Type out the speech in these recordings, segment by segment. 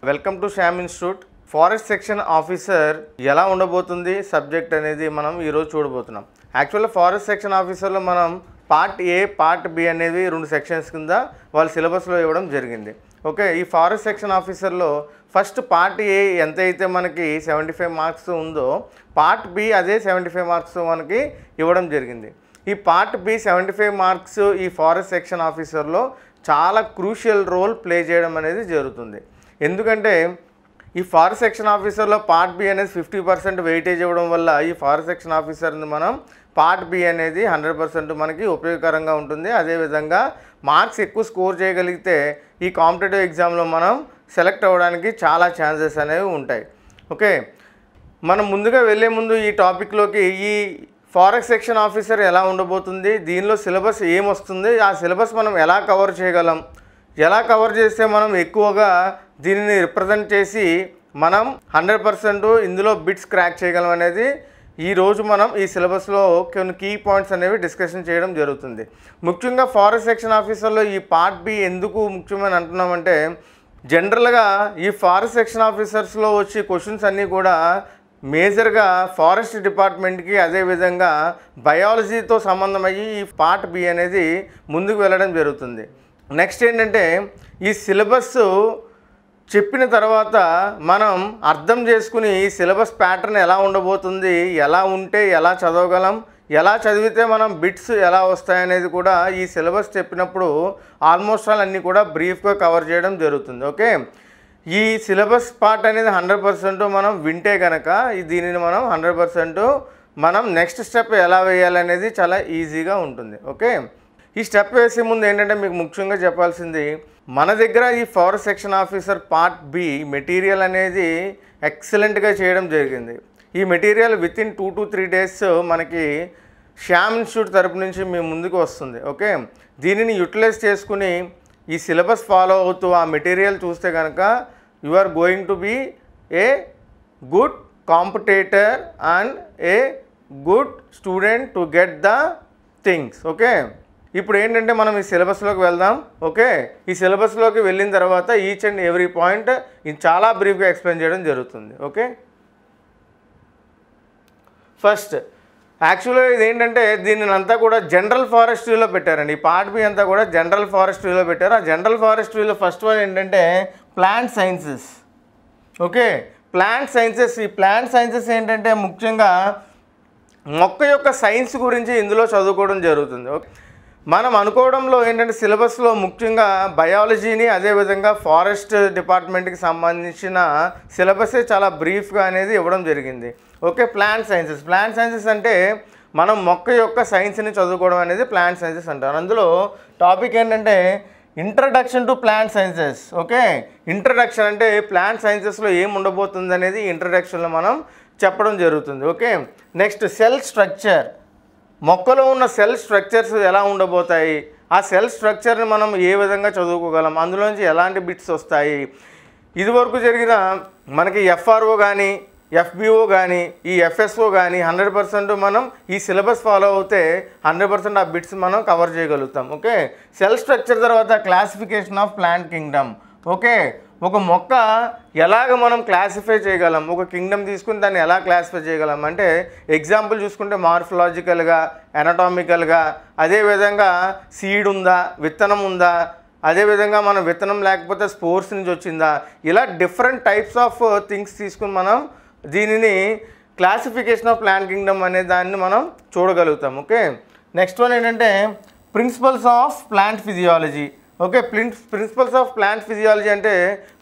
Welcome to Shyam institute. Forest section officer ఎలా ఉండబోతుంది subject అనేది మనం ఈరోజు చూడబోతున్నాం. యాక్చువల్గా ఫారెస్ట్ సెక్షన్ ఆఫీసర్లో మనం పార్ట్ ఏ పార్ట్ బి అనేది 2 సెక్షన్స్ కింద వాళ్ళ సిలబస్లో ఇవ్వడం జరిగింది. ఓకే, ఈ ఫారెస్ట్ సెక్షన్ ఆఫీసర్లో ఫస్ట్ పార్ట్ ఏ ఎంతైతే మనకి 75 మార్క్స్ ఉందో పార్ట్ బి అదే 75 మార్క్స్ మనకి ఇవ్వడం జరిగింది. ఈ పార్ట్ బి 75 మార్క్స్ ఈ ఫారెస్ట్ సెక్షన్ ఆఫీసర్లో చాలా క్రూషియల్ రోల్ ప్లే చేయడం అనేది జరుగుతుంది. ఎందుకంటే ఈ ఫారెస్ట్ సెక్షన్ ఆఫీసర్లో పార్ట్ బి అనేది 50% వెయిటేజ్ ఇవ్వడం వల్ల ఈ ఫారెస్ట్ సెక్షన్ ఆఫీసర్ని మనం పార్ట్ బి అనేది 100% మనకి ఉపయోగకరంగా ఉంటుంది. అదేవిధంగా మార్క్స్ ఎక్కువ స్కోర్ చేయగలిగితే ఈ కాంపిటేటివ్ ఎగ్జామ్లో మనం సెలెక్ట్ అవ్వడానికి చాలా ఛాన్సెస్ అనేవి ఉంటాయి. ఓకే, మనం ముందుగా వెళ్ళే ముందు ఈ టాపిక్లోకి ఈ ఫారెస్ట్ సెక్షన్ ఆఫీసర్ ఎలా ఉండబోతుంది, దీనిలో సిలబస్ ఏమొస్తుంది, ఆ సిలబస్ మనం ఎలా కవర్ చేయగలం, ఎలా కవర్ చేస్తే మనం ఎక్కువగా దీనిని రిప్రజెంట్ చేసి మనం 100% ఇందులో బిట్స్ క్రాక్ చేయగలం అనేది ఈరోజు మనం ఈ సిలబస్లో కొన్ని కీ పాయింట్స్ అనేవి డిస్కషన్ చేయడం జరుగుతుంది. ముఖ్యంగా ఫారెస్ట్ సెక్షన్ ఆఫీసర్లో ఈ పార్ట్ బి ఎందుకు ముఖ్యమని అంటున్నామంటే జనరల్గా ఈ ఫారెస్ట్ సెక్షన్ ఆఫీసర్స్లో వచ్చే క్వశ్చన్స్ అన్నీ కూడా మేజర్గా ఫారెస్ట్ డిపార్ట్మెంట్కి అదేవిధంగా బయాలజీతో సంబంధమయ్యి ఈ పార్ట్ బి అనేది ముందుకు వెళ్ళడం జరుగుతుంది. నెక్స్ట్ ఏంటంటే ఈ సిలబస్ చెప్పిన తర్వాత మనం అర్థం చేసుకుని ఈ సిలబస్ ప్యాటర్న్ ఎలా ఉండబోతుంది, ఎలా ఉంటే ఎలా చదవగలం, ఎలా చదివితే మనం బిట్స్ ఎలా వస్తాయనేది కూడా ఈ సిలబస్ చెప్పినప్పుడు ఆల్మోస్ట్ ఆల్ అన్నీ కూడా బ్రీఫ్గా కవర్ చేయడం జరుగుతుంది. ఓకే, ఈ సిలబస్ పార్ట్ అనేది 100% మనం వింటే కనుక దీనిని మనం 100% మనం నెక్స్ట్ స్టెప్ ఎలా వేయాలనేది చాలా ఈజీగా ఉంటుంది. ఓకే, ఈ స్టెప్ వేసే ముందు ఏంటంటే మీకు ముఖ్యంగా చెప్పాల్సింది మన దగ్గర ఈ forest section officer part B material అనేది ఎక్సలెంట్గా చేయడం జరిగింది. ఈ మెటీరియల్ వితిన్ 2 to 3 days మనకి శ్యామ్ ఇన్స్టిట్యూట్ తరపు నుంచి మీ ముందుకు వస్తుంది. ఓకే, దీనిని యూటిలైజ్ చేసుకుని ఈ సిలబస్ ఫాలో అవుతూ ఆ మెటీరియల్ చూస్తే కనుక you are going to be a good competitor and a good student to get the things. Okay, ఇప్పుడు ఏంటంటే మనం ఈ సిలబస్లోకి వెళ్దాం. ఓకే, ఈ సిలబస్లోకి వెళ్ళిన తర్వాత ఈచ్ అండ్ ఎవ్రీ పాయింట్ ఇది చాలా బ్రీఫ్గా ఎక్స్ప్లెయిన్ చేయడం జరుగుతుంది. ఓకే, ఫస్ట్ యాక్చువల్గా ఇది ఏంటంటే దీనిని అంతా కూడా జనరల్ ఫారెస్ట్రీలో పెట్టారండి. ఈ పార్ట్ బి అంతా కూడా జనరల్ ఫారెస్ట్రీలో పెట్టారు. ఆ జనరల్ ఫారెస్ట్రీలో ఫస్ట్ వన్ ఏంటంటే plant sciences. Okay, plant sciences. ఈ ప్లాంట్ సైన్సెస్ ఏంటంటే ముఖ్యంగా మొక్క యొక్క సైన్స్ గురించి ఇందులో చదువుకోవడం జరుగుతుంది. ఓకే, మనం అనుకోవడంలో ఏంటంటే సిలబస్లో ముఖ్యంగా బయాలజీని అదేవిధంగా ఫారెస్ట్ డిపార్ట్మెంట్కి సంబంధించిన సిలబసే చాలా బ్రీఫ్గా అనేది ఇవ్వడం జరిగింది. Okay, plant sciences. Plant sciences అంటే మనం మొక్క యొక్క సైన్స్ని చదువుకోవడం అనేది ప్లాంట్ సైన్సెస్ అంటారు. అందులో టాపిక్ ఏంటంటే introduction to plant sciences. Okay, introduction అంటే ప్లాంట్ సైన్సెస్లో ఏం ఉండబోతుంది అనేది ఇంట్రడక్షన్లో మనం చెప్పడం జరుగుతుంది. Okay, next cell structure. మొక్కలో ఉన్న సెల్ స్ట్రక్చర్స్ ఎలా ఉండబోతాయి, ఆ సెల్ స్ట్రక్చర్ని మనం ఏ విధంగా చదువుకోగలం, అందులోంచి ఎలాంటి బిట్స్ వస్తాయి, ఇదివరకు జరిగిన మనకి ఎఫ్ఆర్ఓ కానీ ఎఫ్బిఓ కానీ ఈ ఎఫ్ఎస్ఓ కానీ 100% మనం ఈ సిలబస్ ఫాలో అవుతే 100% ఆ బిట్స్ మనం కవర్ చేయగలుగుతాం. ఓకే, సెల్ స్ట్రక్చర్ తర్వాత classification of plant Kingdom. Okay, ఒక మొక్క ఎలాగ మనం క్లాసిఫై చేయగలం, ఒక కింగ్డమ్ తీసుకుని దాన్ని ఎలా క్లాసిఫై చేయగలం అంటే ఎగ్జాంపుల్ చూసుకుంటే మార్ఫలాజికల్గా, ఎనటామికల్గా, అదేవిధంగా సీడ్ ఉందా, విత్తనం ఉందా, అదేవిధంగా మనం విత్తనం లేకపోతే స్పోర్స్ నుంచి వచ్చిందా, ఇలా డిఫరెంట్ టైప్స్ ఆఫ్ థింగ్స్ తీసుకుని మనం దీనిని క్లాసిఫికేషన్ ఆఫ్ ప్లాంట్ కింగ్డమ్ అనే దాన్ని మనం చూడగలుగుతాం. ఓకే, నెక్స్ట్ వన్ ఏంటంటే principles of plant physiology. Okay, principles of plant physiology అంటే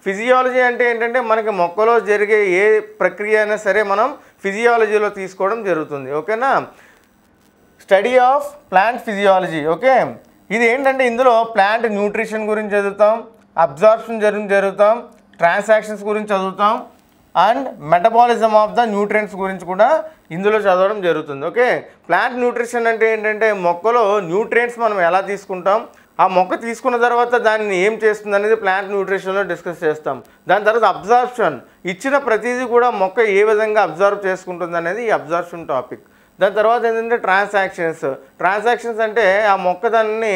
ఫిజియాలజీ అంటే ఏంటంటే మనకి మొక్కలో జరిగే ఏ ప్రక్రియ అయినా సరే మనం ఫిజియాలజీలో తీసుకోవడం జరుగుతుంది. ఓకేనా, study of plant physiology. Okay, ఇది ఏంటంటే ఇందులో ప్లాంట్ న్యూట్రిషన్ గురించి చదువుతాం, అబ్జార్ప్షన్ గురించి చదువుతాం, ట్రాన్సాక్షన్స్ గురించి చదువుతాం and metabolism of the nutrients గురించి కూడా ఇందులో చదవడం జరుగుతుంది. ఓకే, ప్లాంట్ న్యూట్రిషన్ అంటే ఏంటంటే మొక్కలో న్యూట్రియంట్స్ మనం ఎలా తీసుకుంటాం, ఆ మొక్క తీసుకున్న తర్వాత దాన్ని ఏం చేస్తుంది అనేది ప్లాంట్ న్యూట్రిషన్లో డిస్కస్ చేస్తాం. దాని తర్వాత అబ్జార్ప్షన్, ఇచ్చిన ప్రతిదీ కూడా మొక్క ఏ విధంగా అబ్జర్వ్ చేసుకుంటుంది అనేది ఈ అబ్జార్ప్షన్ టాపిక్. దాని తర్వాత ఏంటంటే ట్రాన్సాక్షన్స్ అంటే ఆ మొక్క దాన్ని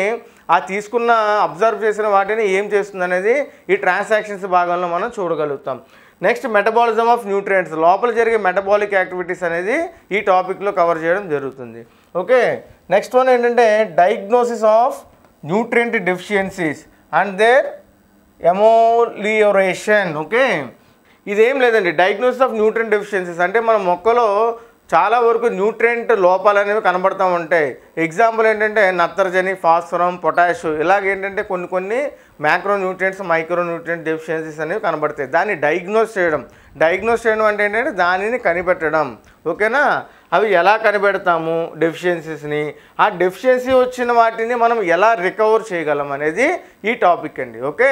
ఆ తీసుకున్న అబ్జర్వ్ చేసిన వాటిని ఏం చేస్తుంది అనేది ఈ ట్రాన్సాక్షన్స్ భాగంలో మనం చూడగలుగుతాం. నెక్స్ట్ మెటబాలిజం ఆఫ్ న్యూట్రియంట్స్, లోపల జరిగే మెటబాలిక్ యాక్టివిటీస్ అనేది ఈ టాపిక్లో కవర్ చేయడం జరుగుతుంది. ఓకే, నెక్స్ట్ వన్ ఏంటంటే diagnosis of nutrient deficiencies and their amelioration. Okay, ఇదేం లేదండి, డయాగ్నోసిస్ ఆఫ్ న్యూట్రియంట్ డెఫిషియన్సీస్ అంటే మన మొక్కలో చాలా వరకు న్యూట్రియంట్ లోపాలు అనేవి కనబడుతూ ఉంటాయి. ఎగ్జాంపుల్ ఏంటంటే నత్రజని, ఫాస్ఫరం, పొటాష్, ఇలాగేంటంటే కొన్ని macro nutrients, micro nutrient deficiencies అనేవి కనబడతాయి. దాన్ని డయాగ్నోస్ చేయడం అంటే ఏంటంటే దానిని కనిపెట్టడం. ఓకేనా, అవి ఎలా కనిపెడతాము డెఫిషియన్సీస్ని, ఆ డెఫిషియన్సీ వచ్చిన వాటిని మనం ఎలా రికవర్ చేయగలం అనేది ఈ టాపిక్ అండి. ఓకే,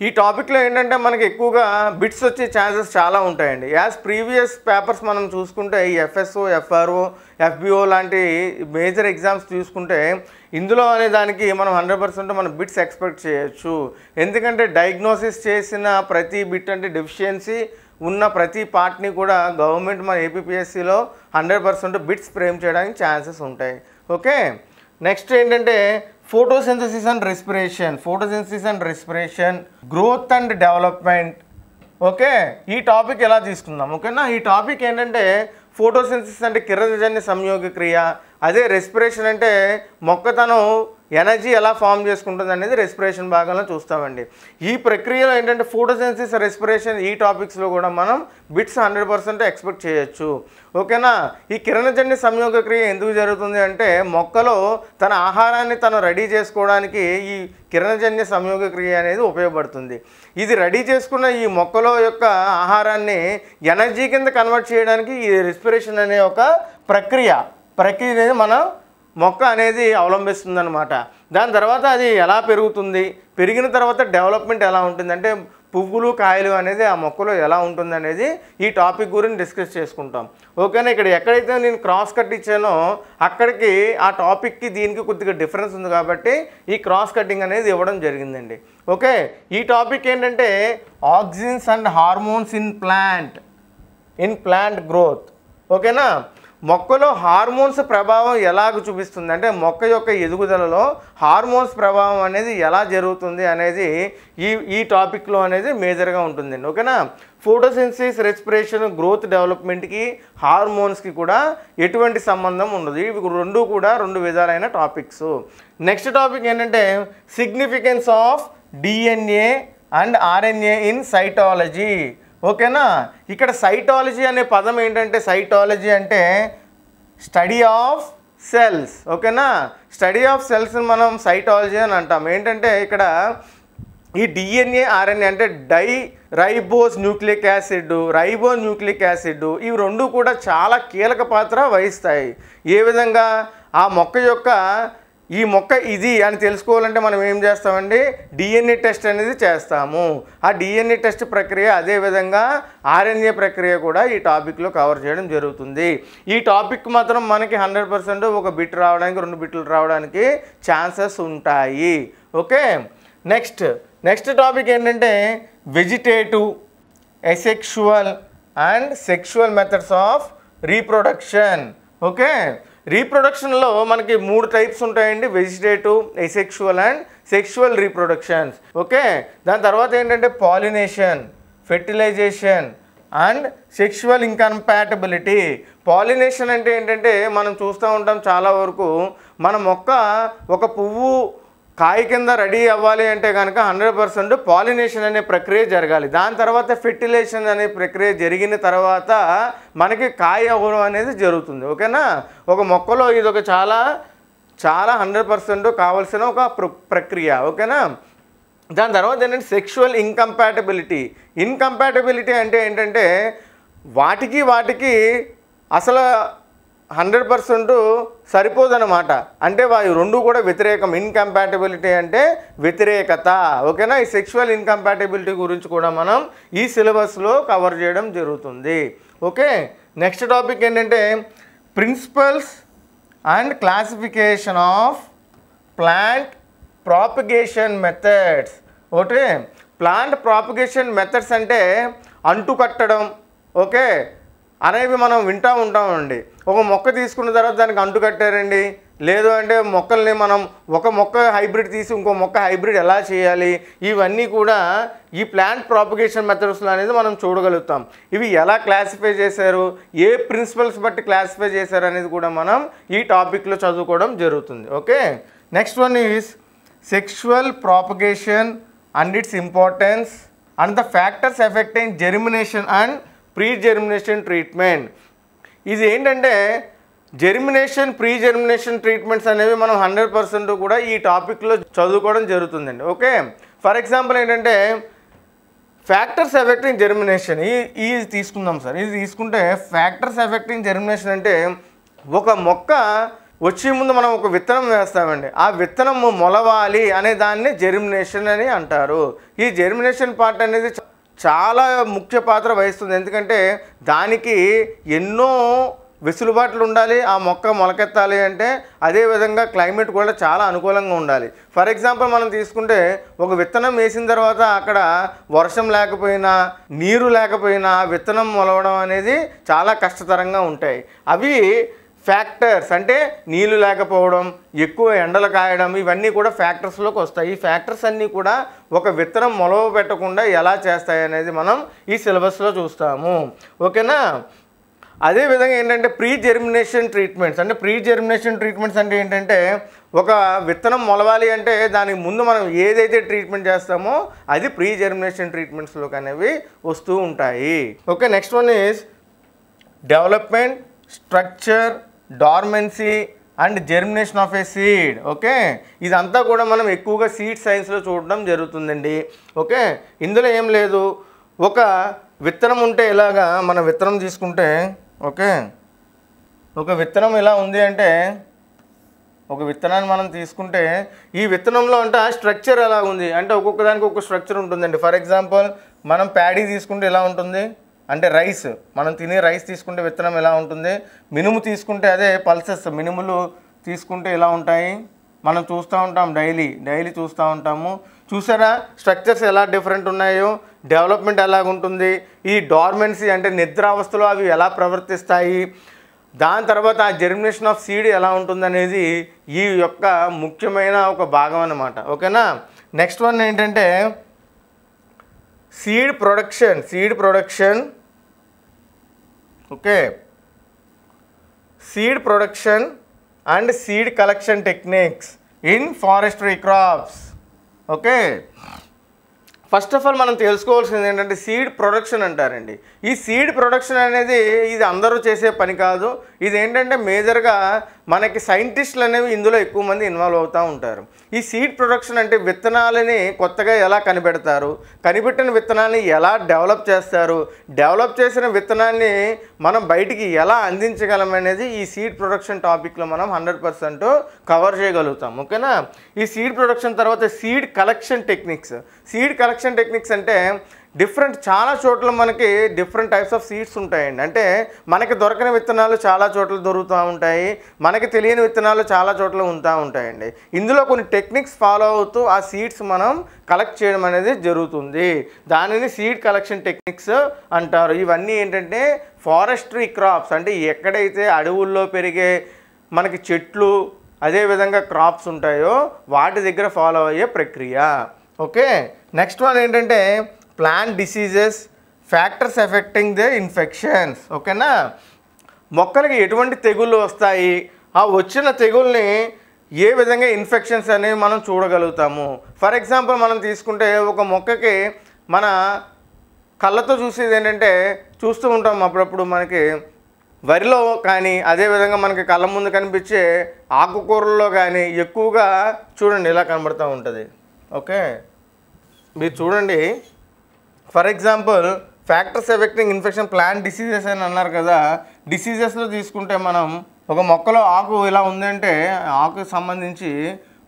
ఈ టాపిక్లో ఏంటంటే మనకి ఎక్కువగా బిట్స్ వచ్చే ఛాన్సెస్ చాలా ఉంటాయండి. యాజ్ ప్రీవియస్ పేపర్స్ మనం చూసుకుంటే ఈ ఎఫ్ఎస్ఓ, ఎఫ్ఆర్ఓ, ఎఫ్బిఓ లాంటి మేజర్ ఎగ్జామ్స్ చూసుకుంటే ఇందులో అనే దానికి మనం 100% మనం బిట్స్ ఎక్స్పెక్ట్ చేయొచ్చు. ఎందుకంటే డయాగ్నోసిస్ చేసిన ప్రతి బిట్ అంటే డెఫిషియన్సీ ఉన్న ప్రతి పార్ట్ని కూడా గవర్నమెంట్ మన ఏపీపీఎస్సీలో 100% బిట్స్ ఫ్రేమ్ చేయడానికి ఛాన్సెస్ ఉంటాయి. ఓకే, నెక్స్ట్ ఏంటంటే photosynthesis and respiration, growth and development. Okay, ఈ టాపిక్ ఎలా తీసుకుందాం. ఓకేనా, ఈ టాపిక్ ఏంటంటే ఫోటోసింథసిస్ అంటే కిరణజన్య సంయోగ క్రియ, అదే రెస్పిరేషన్ అంటే మొక్కతనం ఎనర్జీ ఎలా ఫామ్ చేసుకుంటుంది అనేది రెస్పిరేషన్ భాగంలో చూస్తామండి. ఈ ప్రక్రియలో ఏంటంటే ఫోటోసింథసిస్, రెస్పిరేషన్ ఈ టాపిక్స్లో కూడా మనం బిట్స్ 100% ఎక్స్పెక్ట్ చేయొచ్చు. ఓకేనా, ఈ కిరణజన్య సంయోగ క్రియ ఎందుకు జరుగుతుంది అంటే మొక్కలో తన ఆహారాన్ని తను రెడీ చేసుకోవడానికి ఈ కిరణజన్య సంయోగ క్రియ అనేది ఉపయోగపడుతుంది. ఇది రెడీ చేసుకున్న ఈ మొక్కలో యొక్క ఆహారాన్ని ఎనర్జీ కింద కన్వర్ట్ చేయడానికి ఈ రెస్పిరేషన్ అనే ఒక ప్రక్రియ అనేది మన మొక్క అనేది అవలంబిస్తుంది అనమాట. దాని తర్వాత అది ఎలా పెరుగుతుంది, పెరిగిన తర్వాత డెవలప్మెంట్ ఎలా ఉంటుంది అంటే పువ్వులు, కాయలు అనేది ఆ మొక్కలో ఎలా ఉంటుంది అనేది ఈ టాపిక్ గురించి డిస్కస్ చేసుకుంటాం. ఓకేనా, ఇక్కడ ఎక్కడైతే నేను క్రాస్ కట్ ఇచ్చానో అక్కడికి ఆ టాపిక్కి దీనికి కొద్దిగా డిఫరెన్స్ ఉంది కాబట్టి ఈ క్రాస్ కటింగ్ అనేది ఇవ్వడం జరిగిందండి. ఓకే, ఈ టాపిక్ ఏంటంటే auxins and hormones in plant growth. ఓకేనా, మొక్కలో హార్మోన్స్ ప్రభావం ఎలాగ చూపిస్తుంది అంటే మొక్క యొక్క ఎదుగుదలలో హార్మోన్స్ ప్రభావం అనేది ఎలా జరుగుతుంది అనేది ఈ టాపిక్లో అనేది మేజర్గా ఉంటుందండి. ఓకేనా, ఫోటోసింథసిస్, రెస్పిరేషన్, గ్రోత్, డెవలప్మెంట్కి హార్మోన్స్కి కూడా ఎటువంటి సంబంధం ఉండదు. ఇవి రెండు కూడా రెండు విధాలైన టాపిక్స్. నెక్స్ట్ టాపిక్ ఏంటంటే significance of DNA and RNA in cytology. ఓకేనా, ఇక్కడ సైటాలజీ అనే పదం ఏంటంటే సైటాలజీ అంటే స్టడీ ఆఫ్ సెల్స్. ఓకేనా, స్టడీ ఆఫ్ సెల్స్ని మనం సైటాలజీ అని అంటాం. ఏంటంటే ఇక్కడ ఈ డిఎన్ఏ, ఆర్ఎన్ఏ అంటే రైబో న్యూక్లిక్ యాసిడ్ ఇవి రెండు కూడా చాలా కీలక పాత్ర వహిస్తాయి. ఏ విధంగా ఆ మొక్క యొక్క ఈ మొక్క ఇది అని తెలుసుకోవాలంటే మనం ఏం చేస్తామండి, డిఎన్ఏ టెస్ట్ అనేది చేస్తాము. ఆ డిఎన్ఏ టెస్ట్ ప్రక్రియ అదేవిధంగా ఆర్ఎన్ఏ ప్రక్రియ కూడా ఈ టాపిక్లో కవర్ చేయడం జరుగుతుంది. ఈ టాపిక్ మాత్రం మనకి 100% ఒక బిట్ రావడానికి, 2 బిట్లు రావడానికి ఛాన్సెస్ ఉంటాయి. ఓకే, నెక్స్ట్ టాపిక్ ఏంటంటే vegetative, asexual and sexual methods of reproduction. Okay, రీప్రొడక్షన్లో మనకి 3 టైప్స్ ఉంటాయండి, vegetative, asexual and sexual reproductions. Okay, దాని తర్వాత ఏంటంటే pollination, fertilization and sexual incompatibility. Pollination అంటే ఏంటంటే మనం చూస్తూ ఉంటాం చాలా వరకు మన మొక్క ఒక పువ్వు కాయ కింద రెడీ అవ్వాలి అంటే కనుక 100% పాలినేషన్ అనే ప్రక్రియ జరగాలి. దాని తర్వాత ఫెర్టిలైజేషన్ అనే ప్రక్రియ జరిగిన తర్వాత మనకి కాయ అవ్వడం అనేది జరుగుతుంది. ఓకేనా, ఒక మొక్కలో ఇది ఒక చాలా 100% కావాల్సిన ఒక ప్రక్రియ. ఓకేనా, దాని తర్వాత ఏంటంటే సెక్షువల్ ఇన్కంపాటబిలిటీ అంటే ఏంటంటే వాటికి అసలు 100% సరిపోదన్నమాట. అంటే వాటి రెండు కూడా వ్యతిరేకం. ఇన్కంపాటబిలిటీ అంటే వ్యతిరేకత. ఓకేనా, ఈ సెక్షువల్ ఇన్కంపాటబిలిటీ గురించి కూడా మనం ఈ సిలబస్లో కవర్ చేయడం జరుగుతుంది. ఓకే, నెక్స్ట్ టాపిక్ ఏంటంటే principles and classification of plant propagation methods. Okay, plant propagation methods అంటే అంటుకట్టడం, ఓకే, అనేవి మనం వింటూ ఉంటామండి. ఒక మొక్క తీసుకున్న తర్వాత దానికి అంటు కట్టారండి, లేదు అంటే మొక్కల్ని మనం ఒక మొక్క హైబ్రిడ్ తీసి ఇంకో మొక్క హైబ్రిడ్ ఎలా చేయాలి, ఇవన్నీ కూడా ఈ ప్లాంట్ ప్రాపగేషన్ మెథడ్స్లో అనేది మనం చూడగలుగుతాం. ఇవి ఎలా క్లాసిఫై చేశారు, ఏ ప్రిన్సిపల్స్ బట్టి క్లాసిఫై చేశారు అనేది కూడా మనం ఈ టాపిక్లో చదువుకోవడం జరుగుతుంది. Okay, next one is sexual propagation and its importance and the factors effecting germination and pre germination treatment. ఇది ఏంటంటే జెర్మినేషన్ ప్రీ జెర్మినేషన్ ట్రీట్మెంట్స్ అనేవి మనం 100% కూడా ఈ టాపిక్లో చదువుకోవడం జరుగుతుందండి. ఓకే, ఫర్ ఎగ్జాంపుల్ ఏంటంటే ఫ్యాక్టర్స్ ఎఫెక్టింగ్ జెర్మినేషన్ ఇది తీసుకుందాం సార్. ఇది తీసుకుంటే ఫ్యాక్టర్స్ ఎఫెక్టింగ్ జెర్మినేషన్ అంటే ఒక మొక్క వచ్చే ముందు మనం ఒక విత్తనం వేస్తామండి, ఆ విత్తనం మొలవాలి అనే దాన్ని జెర్మినేషన్ అని అంటారు. ఈ జెర్మినేషన్ పార్ట్ అనేది చాలా ముఖ్య పాత్ర వహిస్తుంది. ఎందుకంటే దానికి ఎన్నో వెసులుబాట్లు ఉండాలి, ఆ మొక్క మొలకెత్తాలి అంటే. అదేవిధంగా క్లైమేట్ కూడా చాలా అనుకూలంగా ఉండాలి. ఫర్ ఎగ్జాంపుల్ మనం తీసుకుంటే ఒక విత్తనం వేసిన తర్వాత అక్కడ వర్షం లేకపోయినా నీరు లేకపోయినా విత్తనం మొలవడం అనేది చాలా కష్టతరంగా ఉంటాయి. అవి ఫ్యాక్టర్స్ అంటే నీళ్ళు లేకపోవడం, ఎక్కువ ఎండలు కాయడం, ఇవన్నీ కూడా ఫ్యాక్టర్స్లోకి వస్తాయి. ఈ ఫ్యాక్టర్స్ అన్నీ కూడా ఒక విత్తనం మొలవ పెట్టకుండా ఎలా చేస్తాయి అనేది మనం ఈ సిలబస్లో చూస్తాము. ఓకేనా. అదేవిధంగా ఏంటంటే ప్రీ జెర్మినేషన్ ట్రీట్మెంట్స్ అంటే అంటే ఏంటంటే ఒక విత్తనం మొలవాలి అంటే దానికి ముందు మనం ఏదైతే ట్రీట్మెంట్ చేస్తామో అది ప్రీ జెర్మినేషన్ ట్రీట్మెంట్స్లోకి అనేవి వస్తూ ఉంటాయి. Okay, next one is development, structure, dormancy and germination of A seed. Okay, ఇదంతా కూడా మనం ఎక్కువగా సీడ్ సైన్స్లో చూడడం జరుగుతుందండి. ఓకే, ఇందులో ఏం లేదు, ఒక విత్తనం ఉంటే ఇలాగా మన విత్తనం తీసుకుంటే, ఓకే, ఒక విత్తనం ఎలా ఉంది అంటే ఒక విత్తనాన్ని మనం తీసుకుంటే ఈ విత్తనంలో అంటే స్ట్రక్చర్ ఎలా ఉంది అంటే ఒక్కొక్క దానికి ఒక్కొక్క స్ట్రక్చర్ ఉంటుందండి. ఫర్ ఎగ్జాంపుల్ మనం ప్యాడీ తీసుకుంటే ఎలా ఉంటుంది అంటే రైస్, మనం తినే రైస్ తీసుకుంటే విత్తనం ఎలా ఉంటుంది, మినుము తీసుకుంటే అదే పల్సెస్ మినుములు తీసుకుంటే ఎలా ఉంటాయి మనం చూస్తూ ఉంటాం, డైలీ చూస్తూ ఉంటాము. చూసారా స్ట్రక్చర్స్ ఎలా డిఫరెంట్ ఉన్నాయో, డెవలప్మెంట్ ఎలాగుంటుంది, ఈ డార్మెన్సీ అంటే నిద్రావస్థలో అవి ఎలా ప్రవర్తిస్తాయి, దాని తర్వాత ఆ జెర్మినేషన్ ఆఫ్ సీడ్ ఎలా ఉంటుందనేది ఈ యొక్క ముఖ్యమైన ఒక భాగం అన్నమాట. ఓకేనా. నెక్స్ట్ వన్ ఏంటంటే seed production. Okay, seed production and seed collection techniques in forestry crops. Okay, first of all మనం తెలుసుకోవాల్సింది ఏంటంటే సీడ్ ప్రొడక్షన్ అంటారండి. ఈ సీడ్ ప్రొడక్షన్ అనేది ఇది అందరూ చేసే పని కాదు. ఇది ఏంటంటే మేజర్గా మనకి సైంటిస్టులు అనేవి ఇందులో ఎక్కువ మంది ఇన్వాల్వ్ అవుతూ ఉంటారు. ఈ సీడ్ ప్రొడక్షన్ అంటే విత్తనాలని కొత్తగా ఎలా కనిపెడతారు, కనిపెట్టిన విత్తనాన్ని ఎలా డెవలప్ చేస్తారు, డెవలప్ చేసిన విత్తనాన్ని మనం బయటికి ఎలా అందించగలం అనేది ఈ సీడ్ ప్రొడక్షన్ టాపిక్లో మనం 100% కవర్ చేయగలుగుతాం. ఓకేనా. ఈ సీడ్ ప్రొడక్షన్ తర్వాత సీడ్ కలెక్షన్ టెక్నిక్స్ అంటే చాలా చోట్ల మనకి డిఫరెంట్ టైప్స్ ఆఫ్ సీడ్స్ ఉంటాయండి. అంటే మనకి దొరకని విత్తనాలు చాలా చోట్ల దొరుకుతూ ఉంటాయి, మనకి తెలియని విత్తనాలు చాలా చోట్ల ఉంటాయండి. ఇందులో కొన్ని టెక్నిక్స్ ఫాలో అవుతూ ఆ సీడ్స్ మనం కలెక్ట్ చేయడం అనేది జరుగుతుంది. దానిని సీడ్ కలెక్షన్ టెక్నిక్స్ అంటారు. ఇవన్నీ ఏంటంటే ఫారెస్ట్రీ క్రాప్స్ అంటే ఎక్కడైతే అడవుల్లో పెరిగే మనకి చెట్లు అదేవిధంగా క్రాప్స్ ఉంటాయో వాటి దగ్గర ఫాలో అయ్యే ప్రక్రియ. ఓకే, నెక్స్ట్ వన్ ఏంటంటే plant diseases, factors affecting the infections. ఓకేనా. మొక్కలకి ఎటువంటి తెగుళ్ళు వస్తాయి, ఆ వచ్చిన తెగుల్ని ఏ విధంగా ఇన్ఫెక్షన్స్ అనేవి మనం చూడగలుగుతాము. ఫర్ ఎగ్జాంపుల్ మనం తీసుకుంటే ఒక మొక్కకి మన కళ్ళతో చూసేది ఏంటంటే చూస్తూ ఉంటాం అప్పుడప్పుడు మనకి వరిలో కానీ అదేవిధంగా మనకి కళ్ళ ముందు కనిపించే ఆకుకూరల్లో కానీ ఎక్కువగా చూడండి ఇలా కనబడుతూ ఉంటుంది. ఓకే, మీరు చూడండి for example factors effecting infection plant diseases అని అన్నారు కదా. డిసీజెస్లో తీసుకుంటే మనం ఒక మొక్కలో ఆకు ఇలా ఉందంటే ఆకుకి సంబంధించి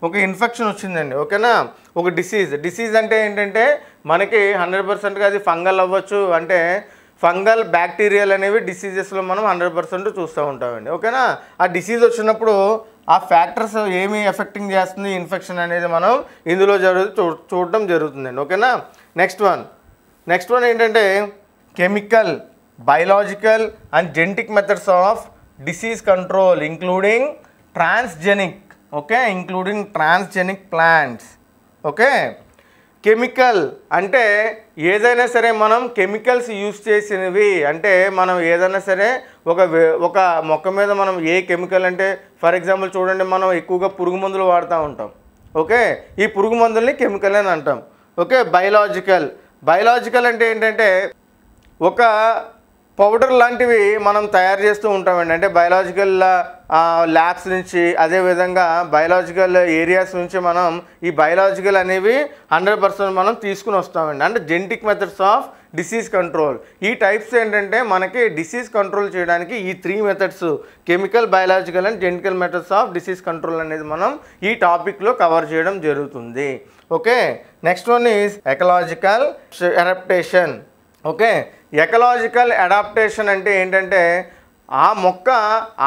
ఒక ఇన్ఫెక్షన్ వచ్చిందండి. ఓకేనా. ఒక డిసీజ్ అంటే ఏంటంటే మనకి 100%గా అది ఫంగల్ అవ్వచ్చు, అంటే ఫంగల్ బ్యాక్టీరియల్ అనేవి డిసీజెస్లో మనం 100% చూస్తూ ఉంటామండి. ఓకేనా. ఆ డిసీజ్ వచ్చినప్పుడు ఆ ఫ్యాక్టర్స్ ఏమి ఎఫెక్టింగ్ చేస్తుంది ఇన్ఫెక్షన్ అనేది మనం ఇందులో చూడటం జరుగుతుందండి. ఓకేనా. నెక్స్ట్ వన్ ఏంటంటే biological and genetic methods of disease control including transgenic, okay, including transgenic plants, okay. Chemical అంటే ఏదైనా సరే మనం కెమికల్స్ యూస్ చేసినవి, అంటే మనం ఏదైనా సరే ఒక మొక్క మీద మనం ఏ కెమికల్ అంటే ఫర్ ఎగ్జాంపుల్ చూడండి, మనం ఎక్కువగా పురుగు మందులు వాడుతూ ఉంటాం, ఓకే. ఈ పురుగు మందుల్ని కెమికల్ అని అంటాం, ఓకే. బయలాజికల్ అంటే ఏంటంటే ఒక పౌడర్ లాంటివి మనం తయారు చేస్తూ ఉంటామండి. అంటే బయలాజికల్ ల్యాబ్స్ నుంచి, అదేవిధంగా బయలాజికల్ ఏరియాస్ నుంచి మనం ఈ బయలాజికల్ అనేవి 100% మనం తీసుకుని వస్తామండి. అంటే genetic methods of disease control. ఈ టైప్స్ ఏంటంటే మనకి డిసీజ్ కంట్రోల్ చేయడానికి ఈ 3 methods, chemical, biological and genetical methods of disease control అనేది మనం ఈ టాపిక్లో కవర్ చేయడం జరుగుతుంది, okay. Next one is ecological adaptation, okay. Ecological adaptation అంటే ఏంటంటే ఆ మొక్క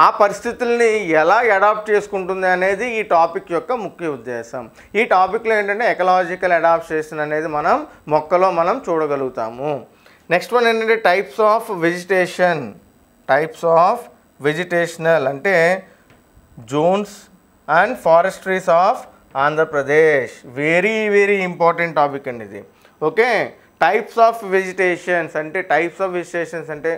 ఆ పరిస్థితుల్ని ఎలా అడాప్ట్ చేసుకుంటుంది అనేది ఈ టాపిక్ యొక్క ముఖ్య ఉద్దేశం. ఈ టాపిక్లో ఏంటంటే ఎకలాజికల్ అడాప్టేషన్ అనేది మనం మొక్కలో మనం చూడగలుగుతాము. నెక్స్ట్ వన్ ఏంటంటే టైప్స్ ఆఫ్ వెజిటేషనల్ అంటే zones and forestries of Andhra Pradesh. Very important topic అండి ఇది, ఓకే. టైప్స్ ఆఫ్ వెజిటేషన్స్ అంటే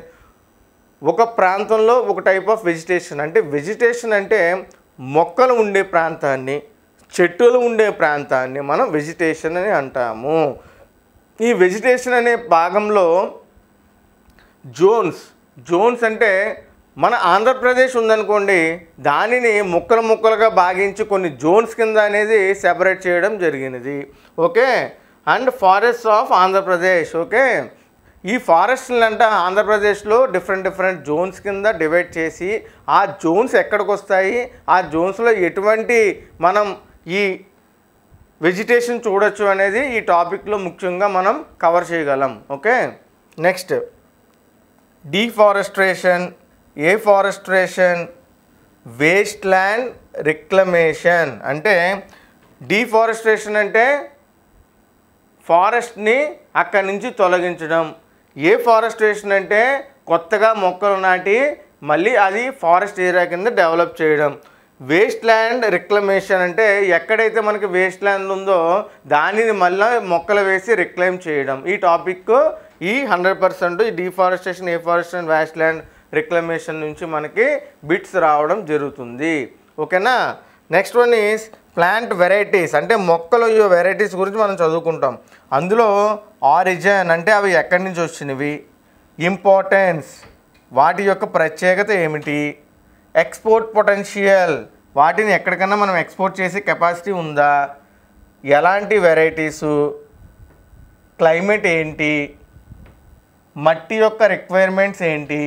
ఒక ప్రాంతంలో ఒక టైప్ ఆఫ్ వెజిటేషన్. అంటే వెజిటేషన్ అంటే మొక్కలు ఉండే ప్రాంతాన్ని, చెట్టులు ఉండే ప్రాంతాన్ని మనం వెజిటేషన్ అని అంటాము. ఈ వెజిటేషన్ అనే భాగంలో జోన్స్ అంటే మన ఆంధ్రప్రదేశ్ ఉందనుకోండి, దానిని ముక్కలుగా భాగించి కొన్ని జోన్స్ కింద అనేది సెపరేట్ చేయడం జరిగినది, okay. And forest of Andhra Pradesh, okay. ఈ ఫారెస్ట్లను అంటే ఆంధ్రప్రదేశ్లో డిఫరెంట్ జోన్స్ కింద డివైడ్ చేసి ఆ జోన్స్ ఎక్కడికి వస్తాయి, ఆ జోన్స్లో ఎటువంటి మనం ఈ వెజిటేషన్ చూడొచ్చు అనేది ఈ టాపిక్లో ముఖ్యంగా మనం కవర్ చేయగలం, okay. Next deforestation, waste land reclamation. అంటే డిఫారెస్ట్రేషన్ అంటే ఫారెస్ట్ని అక్కడి నుంచి తొలగించడం. ఫారెస్ట్రేషన్ అంటే కొత్తగా మొక్కలు నాటి మళ్ళీ అది ఫారెస్ట్ ఏరియా కింద డెవలప్ చేయడం. వేస్ట్ ల్యాండ్ రిక్లమేషన్ అంటే ఎక్కడైతే మనకి వేస్ట్ ల్యాండ్ ఉందో దానిని మళ్ళీ మొక్కలు వేసి రిక్లైమ్ చేయడం. ఈ టాపిక్ ఈ 100% ఈ డిఫారెస్టేషన్, వేస్ట్ ల్యాండ్ రిక్లమేషన్ నుంచి మనకి బిట్స్ రావడం జరుగుతుంది, ఓకేనా. Next one is plant varieties. అంటే మొక్కల వెరైటీస్ గురించి మనం చదువుకుంటాం. అందులో ఆరిజిన్ అంటే అవి ఎక్కడి నుంచి వచ్చినవి, ఇంపార్టెన్స్ వాటి యొక్క ప్రత్యేకత ఏమిటి, ఎక్స్పోర్ట్ పొటెన్షియల్ వాటిని ఎక్కడికన్నా మనం ఎక్స్పోర్ట్ చేసే కెపాసిటీ ఉందా, ఎలాంటి వెరైటీసు, క్లైమేట్ ఏంటి, మట్టి యొక్క రిక్వైర్మెంట్స్ ఏంటి,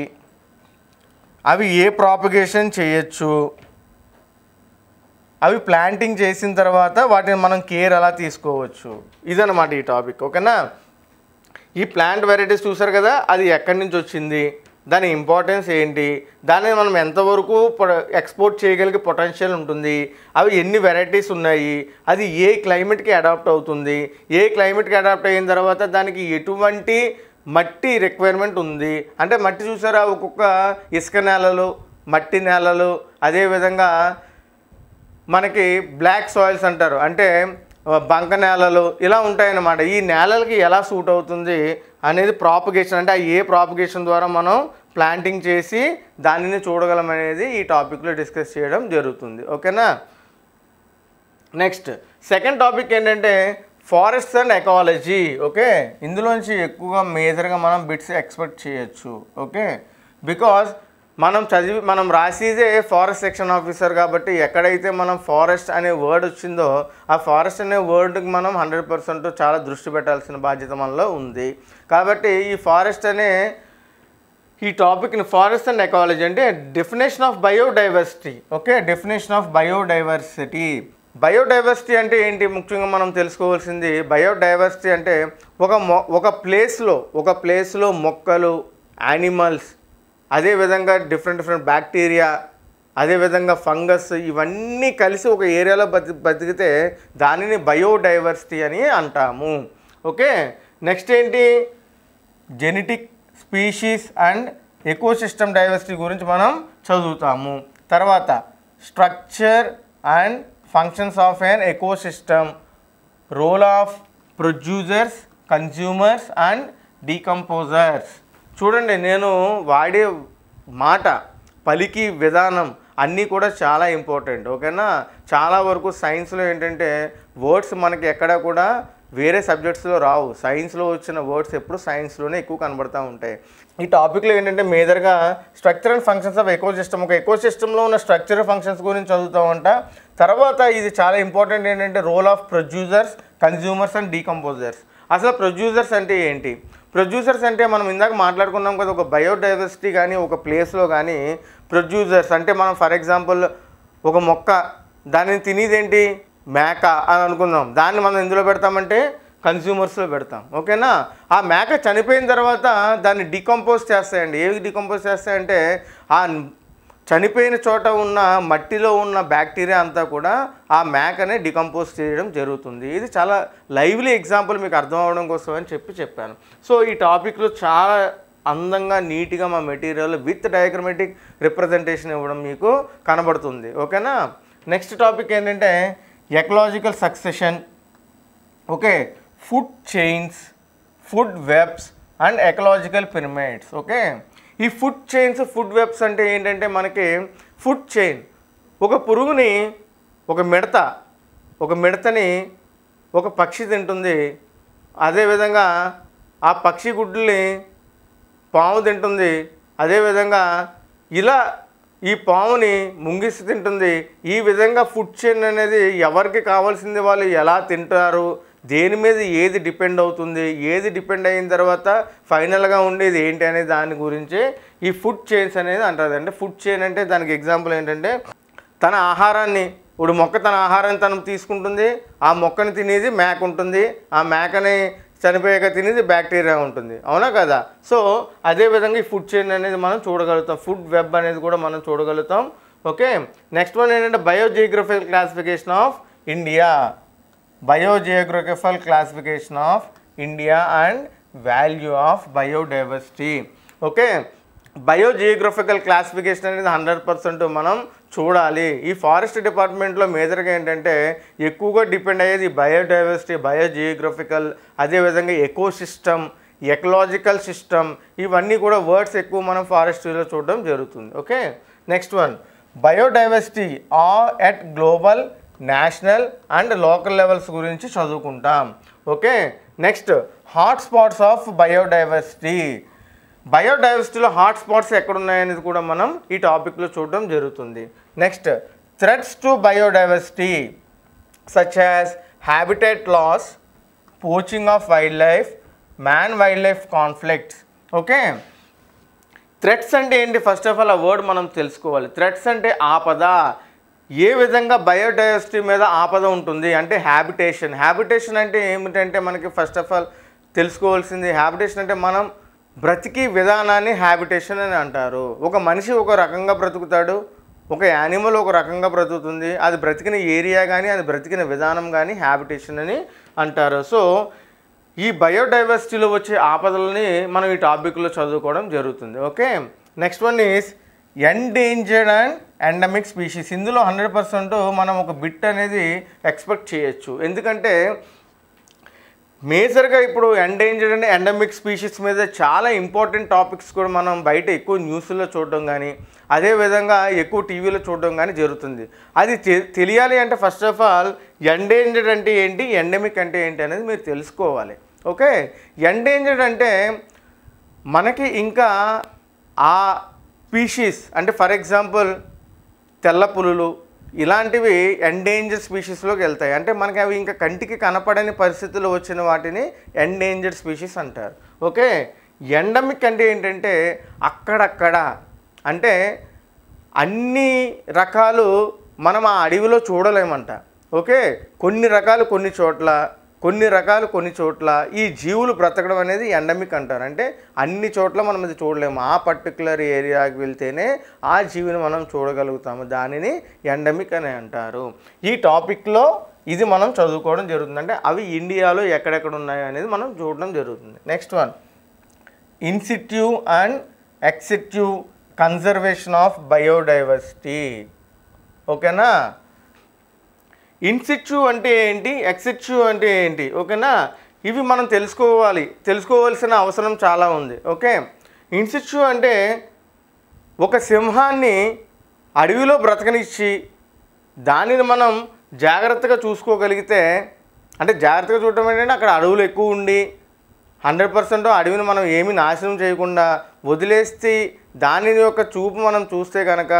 అవి ఏ ప్రాపగేషన్ చేయొచ్చు, అవి ప్లాంటింగ్ చేసిన తర్వాత వాటిని మనం కేర్ ఎలా తీసుకోవచ్చు, ఇదన్నమాట ఈ టాపిక్, ఓకేనా. ఈ ప్లాంట్ వెరైటీస్ చూసారు కదా, అది ఎక్కడి నుంచి వచ్చింది, దాని ఇంపార్టెన్స్ ఏంటి, దాన్ని మనం ఎంతవరకు ఎక్స్పోర్ట్ చేయగలిగే పొటెన్షియల్ ఉంటుంది, అవి ఎన్ని వెరైటీస్ ఉన్నాయి, అది ఏ క్లైమేట్కి అడాప్ట్ అవుతుంది, ఏ క్లైమేట్కి అడాప్ట్ అయిన తర్వాత దానికి ఎటువంటి మట్టి రిక్వైర్మెంట్ ఉంది. అంటే మట్టి చూసారా, ఒక్కొక్క ఇసుక నేలలు, మట్టి నేలలు, అదేవిధంగా మనకి బ్లాక్ సాయిల్స్ అంటారు, అంటే బంక నేలలు, ఇలా ఉంటాయన్నమాట. ఈ నేలలకి ఎలా సూట్ అవుతుంది అనేది ప్రాపగేషన్, అంటే ఏ ప్రాపగేషన్ ద్వారా మనం ప్లాంటింగ్ చేసి దానిని చూడగలం అనేది ఈ టాపిక్లో డిస్కస్ చేయడం జరుగుతుంది, ఓకేనా. నెక్స్ట్ సెకండ్ టాపిక్ ఏంటంటే ఫారెస్ట్స్ అండ్ ఎకాలజీ, ఓకే. ఇందులోంచి ఎక్కువగా మేజర్గా మనం బిట్స్ ఎక్స్పెక్ట్ చేయొచ్చు, ఓకే. బికాజ్ మనం రాసేదే ఫారెస్ట్ సెక్షన్ ఆఫీసర్ కాబట్టి ఎక్కడైతే మనం ఫారెస్ట్ అనే వర్డ్ వచ్చిందో ఆ ఫారెస్ట్ అనే వర్డ్కి మనం 100% చాలా దృష్టి పెట్టాల్సిన బాధ్యత మనలో ఉంది. కాబట్టి ఈ ఫారెస్ట్ అనే ఈ టాపిక్ని ఫారెస్ట్ అండ్ ఎకాలజీ అంటే definition of biodiversity, okay. Definition of biodiversity అంటే ఏంటి, ముఖ్యంగా మనం తెలుసుకోవాల్సింది బయోడైవర్సిటీ అంటే ఒక ప్లేస్లో మొక్కలు, యానిమల్స్, అదేవిధంగా డిఫరెంట్ బ్యాక్టీరియా, అదేవిధంగా ఫంగస్, ఇవన్నీ కలిసి ఒక ఏరియాలో బతికితే దానిని బయోడైవర్సిటీ అని అంటాము, ఓకే. నెక్స్ట్ ఏంటి, genetic species and ecosystem diversity గురించి మనం చదువుతాము. తర్వాత structure and functions of an ecosystem, role of producers, consumers and decomposers. చూడండి, నేను వాడే మాట, పలికి విధానం అన్నీ కూడా చాలా ఇంపార్టెంట్. ఓకేనా? చాలా వరకు సైన్స్లో ఏంటంటే వర్డ్స్ మనకి ఎక్కడ కూడా వేరే సబ్జెక్ట్స్లో రావు. సైన్స్లో వచ్చిన వర్డ్స్ ఎప్పుడు సైన్స్లోనే ఎక్కువ కనబడుతూ ఉంటాయి. ఈ టాపిక్లో ఏంటంటే మేజర్గా structure and functions of ecosystem, ఒక ఎకోసిస్టంలో ఉన్న స్ట్రక్చర్ ఫంక్షన్స్ గురించి చదువుతామంట. తర్వాత ఇది చాలా ఇంపార్టెంట్ ఏంటంటే role of producers, consumers and decomposers. అసలు ప్రొడ్యూసర్స్ అంటే ఏంటి? ప్రొడ్యూసర్స్ అంటే మనం ఇందాక మాట్లాడుకున్నాం కదా, ఒక బయోడైవర్సిటీ కానీ ఒక ప్లేస్లో కానీ ప్రొడ్యూసర్స్ అంటే మనం ఫర్ ఎగ్జాంపుల్ ఒక మొక్క, దానిని తినేదేంటి? మేక అని అనుకుందాం. దాన్ని మనం ఎందులో పెడతామంటే కన్జ్యూమర్స్లో పెడతాం. ఓకేనా? ఆ మేక చనిపోయిన తర్వాత దాన్ని డికంపోజ్ చేస్తాయండి. ఏవి డికంపోజ్ చేస్తాయంటే ఆ చనిపోయిన చోట ఉన్న మట్టిలో ఉన్న బ్యాక్టీరియా అంతా కూడా ఆ మేకనే డికంపోజ్ చేయడం జరుగుతుంది. ఇది చాలా లైవ్లీ ఎగ్జాంపుల్ మీకు అర్థం అవ్వడం కోసం అని చెప్పాను. సో ఈ టాపిక్లో చాలా అందంగా నీట్గా మా మెటీరియల్ విత్ డయాగ్రమాటిక్ రిప్రజెంటేషన్ ఇవ్వడం మీకు కనబడుతుంది. ఓకేనా? నెక్స్ట్ టాపిక్ ఏంటంటే ecological succession. Okay, food chains, food webs and ecological pyramids. Okay, ఈ ఫుడ్ చైన్స్, ఫుడ్ వెబ్స్ అంటే ఏంటంటే మనకి ఫుడ్ చైన్, ఒక పురుగుని, ఒక మిడతని ఒక పక్షి తింటుంది. అదేవిధంగా ఆ పక్షి గుడ్లని పాము తింటుంది. అదేవిధంగా ఇలా ఈ పాముని ముంగిసి తింటుంది. ఈ విధంగా ఫుడ్ చైన్ అనేది ఎవరికి కావాల్సింది వాళ్ళు ఎలా తింటారు, దేని మీద ఏది డిపెండ్ అవుతుంది, ఏది డిపెండ్ అయిన తర్వాత ఫైనల్గా ఉండేది ఏంటి అనే దాని గురించి ఈ ఫుడ్ చైన్స్ అనేది అంటారు. అంటే ఫుడ్ చైన్ అంటే దానికి ఎగ్జాంపుల్ ఏంటంటే తన ఆహారాన్ని, ఇప్పుడు మొక్క తన ఆహారాన్ని తను తీసుకుంటుంది, ఆ మొక్కని తినేది మేక ఉంటుంది, ఆ మేకని చనిపోయాక తినేది బ్యాక్టీరియా ఉంటుంది. అవునా కదా? సో అదేవిధంగా ఈ ఫుడ్ చైన్ అనేది మనం చూడగలుగుతాం. ఫుడ్ వెబ్ అనేది కూడా మనం చూడగలుగుతాం. ఓకే, నెక్స్ట్ వన్ ఏంటంటే biogeographical classification of India. Biogeographical classification of India and value of biodiversity. Okay, biogeographical classification అనేది 100% మనం చూడాలి. ఈ ఫారెస్ట్ డిపార్ట్మెంట్లో మేజర్గా ఏంటంటే ఎక్కువగా డిపెండ్ అయ్యేది బయోడైవర్సిటీ, బయోజియోగ్రఫికల్, అదేవిధంగా ఎకోసిస్టమ్, ఎకలాజికల్ సిస్టమ్, ఇవన్నీ కూడా వర్డ్స్ ఎక్కువ మనం ఫారెస్ట్రీలో చూడడం జరుగుతుంది. Okay, next one biodiversity at global, national and local levels గురించి చదువుకుంటాం. Okay, next hotspots of biodiversity. బయోడైవర్సిటీలో హాట్స్పాట్స్ ఎక్కడున్నాయనేది కూడా మనం ఈ టాపిక్లో చూడడం జరుగుతుంది. Next threats to biodiversity such as habitat loss, poaching of wildlife, man wildlife conflicts. Okay, threats అంటే ఏంటి? ఫస్ట్ ఆఫ్ ఆల్ ఆ వర్డ్ మనం తెలుసుకోవాలి. థ్రెట్స్ అంటే ఆపద. ఏ విధంగా బయోడైవర్సిటీ మీద ఆపద ఉంటుంది అంటే హ్యాబిటేషన్ అంటే ఏమిటంటే మనకి ఫస్ట్ ఆఫ్ ఆల్ తెలుసుకోవాల్సింది, హ్యాబిటేషన్ అంటే మనం బ్రతికి విధానాన్ని హ్యాబిటేషన్ అని అంటారు. ఒక మనిషి ఒక రకంగా బ్రతుకుతాడు, ఒక యానిమల్ ఒక రకంగా బ్రతుకుతుంది, అది బ్రతికిన ఏరియా కానీ అది బ్రతికిన విధానం కానీ హ్యాబిటేషన్ అని అంటారు. సో ఈ బయోడైవర్సిటీలో వచ్చే ఆపదలని మనం ఈ టాపిక్లో చదువుకోవడం జరుగుతుంది. Okay, next one is endangered and endemic species. ఇందులో 100% మనం ఒక బిట్ అనేది ఎక్స్పెక్ట్ చేయొచ్చు. ఎందుకంటే మేజర్గా ఇప్పుడు ఎండేంజర్డ్ అండ్ ఎండమిక్ స్పీషీస్ మీద చాలా ఇంపార్టెంట్ టాపిక్స్ కూడా మనం బయట ఎక్కువ న్యూస్లో చూడడం కానీ అదేవిధంగా ఎక్కువ టీవీలో చూడడం కానీ జరుగుతుంది. అది తెలియాలి అంటే ఫస్ట్ ఆఫ్ ఆల్ ఎండేంజర్డ్ అంటే ఏంటి, ఎండమిక్ అంటే ఏంటి అనేది మీరు తెలుసుకోవాలి. ఓకే, ఎండేంజర్డ్ అంటే మనకి ఇంకా ఆ స్పీషీస్ అంటే ఫర్ ఎగ్జాంపుల్ తెల్ల పులులు ఇలాంటివి ఎండేంజర్ స్పీషీస్లోకి వెళ్తాయి. అంటే మనకి అవి ఇంకా కంటికి కనపడని పరిస్థితుల్లో వచ్చిన వాటిని ఎండేంజర్డ్ స్పీషీస్ అంటారు. ఓకే, ఎండమిక్ అంటే ఏంటంటే అక్కడక్కడ, అంటే అన్ని రకాలు మనం ఆ అడవిలో చూడలేమంట. ఓకే, కొన్ని రకాలు కొన్ని చోట్ల ఈ జీవులు బ్రతకడం అనేది ఎండమిక్ అంటారు. అంటే అన్ని చోట్ల మనం అది చూడలేము, ఆ పర్టికులర్ ఏరియాకి వెళ్తేనే ఆ జీవిని మనం చూడగలుగుతాము, దానిని ఎండమిక్ అని అంటారు. ఈ టాపిక్లో ఇది మనం చదువుకోవడం జరుగుతుంది. అంటే అవి ఇండియాలో ఎక్కడెక్కడ ఉన్నాయో అనేది మనం చూడడం జరుగుతుంది. Next one in situ and ex situ conservation of biodiversity. ఓకేనా? ఇన్సిట్యూ అంటే ఏంటి, ఎక్సిట్యూ అంటే ఏంటి? ఓకేనా? ఇవి మనం తెలుసుకోవాల్సిన అవసరం చాలా ఉంది. ఓకే, ఇన్సిట్యూ అంటే ఒక సింహాన్ని అడవిలో బ్రతకనిచ్చి దానిని మనం జాగ్రత్తగా చూసుకోగలిగితే, అంటే జాగ్రత్తగా చూడటం ఏంటంటే అక్కడ అడవులు ఎక్కువ ఉండి 100% అడవిని మనం ఏమీ నాశనం చేయకుండా వదిలేస్తే దానిని యొక్క చూపు మనం చూస్తే కనుక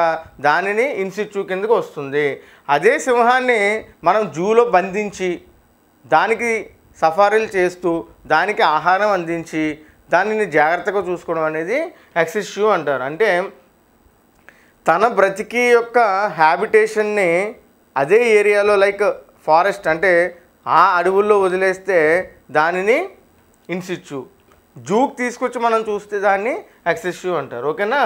దానిని ఇన్సిట్యూ కిందకు వస్తుంది. అదే సింహాన్ని మనం జూలో బంధించి దానికి సఫారీలు చేస్తూ దానికి ఆహారం అందించి దానిని జాగ్రత్తగా చూసుకోవడం అనేది ఎక్సిట్యూ అంటారు. అంటే తన బ్రతికి యొక్క హ్యాబిటేషన్ని అదే ఏరియాలో లైక్ ఫారెస్ట్ అంటే ఆ అడవుల్లో వదిలేస్తే దానిని ఇన్సిట్యూ, జూకి తీసుకొచ్చి మనం చూస్తే దాన్ని ఎక్సిట్యూ అంటారు. ఓకేనా?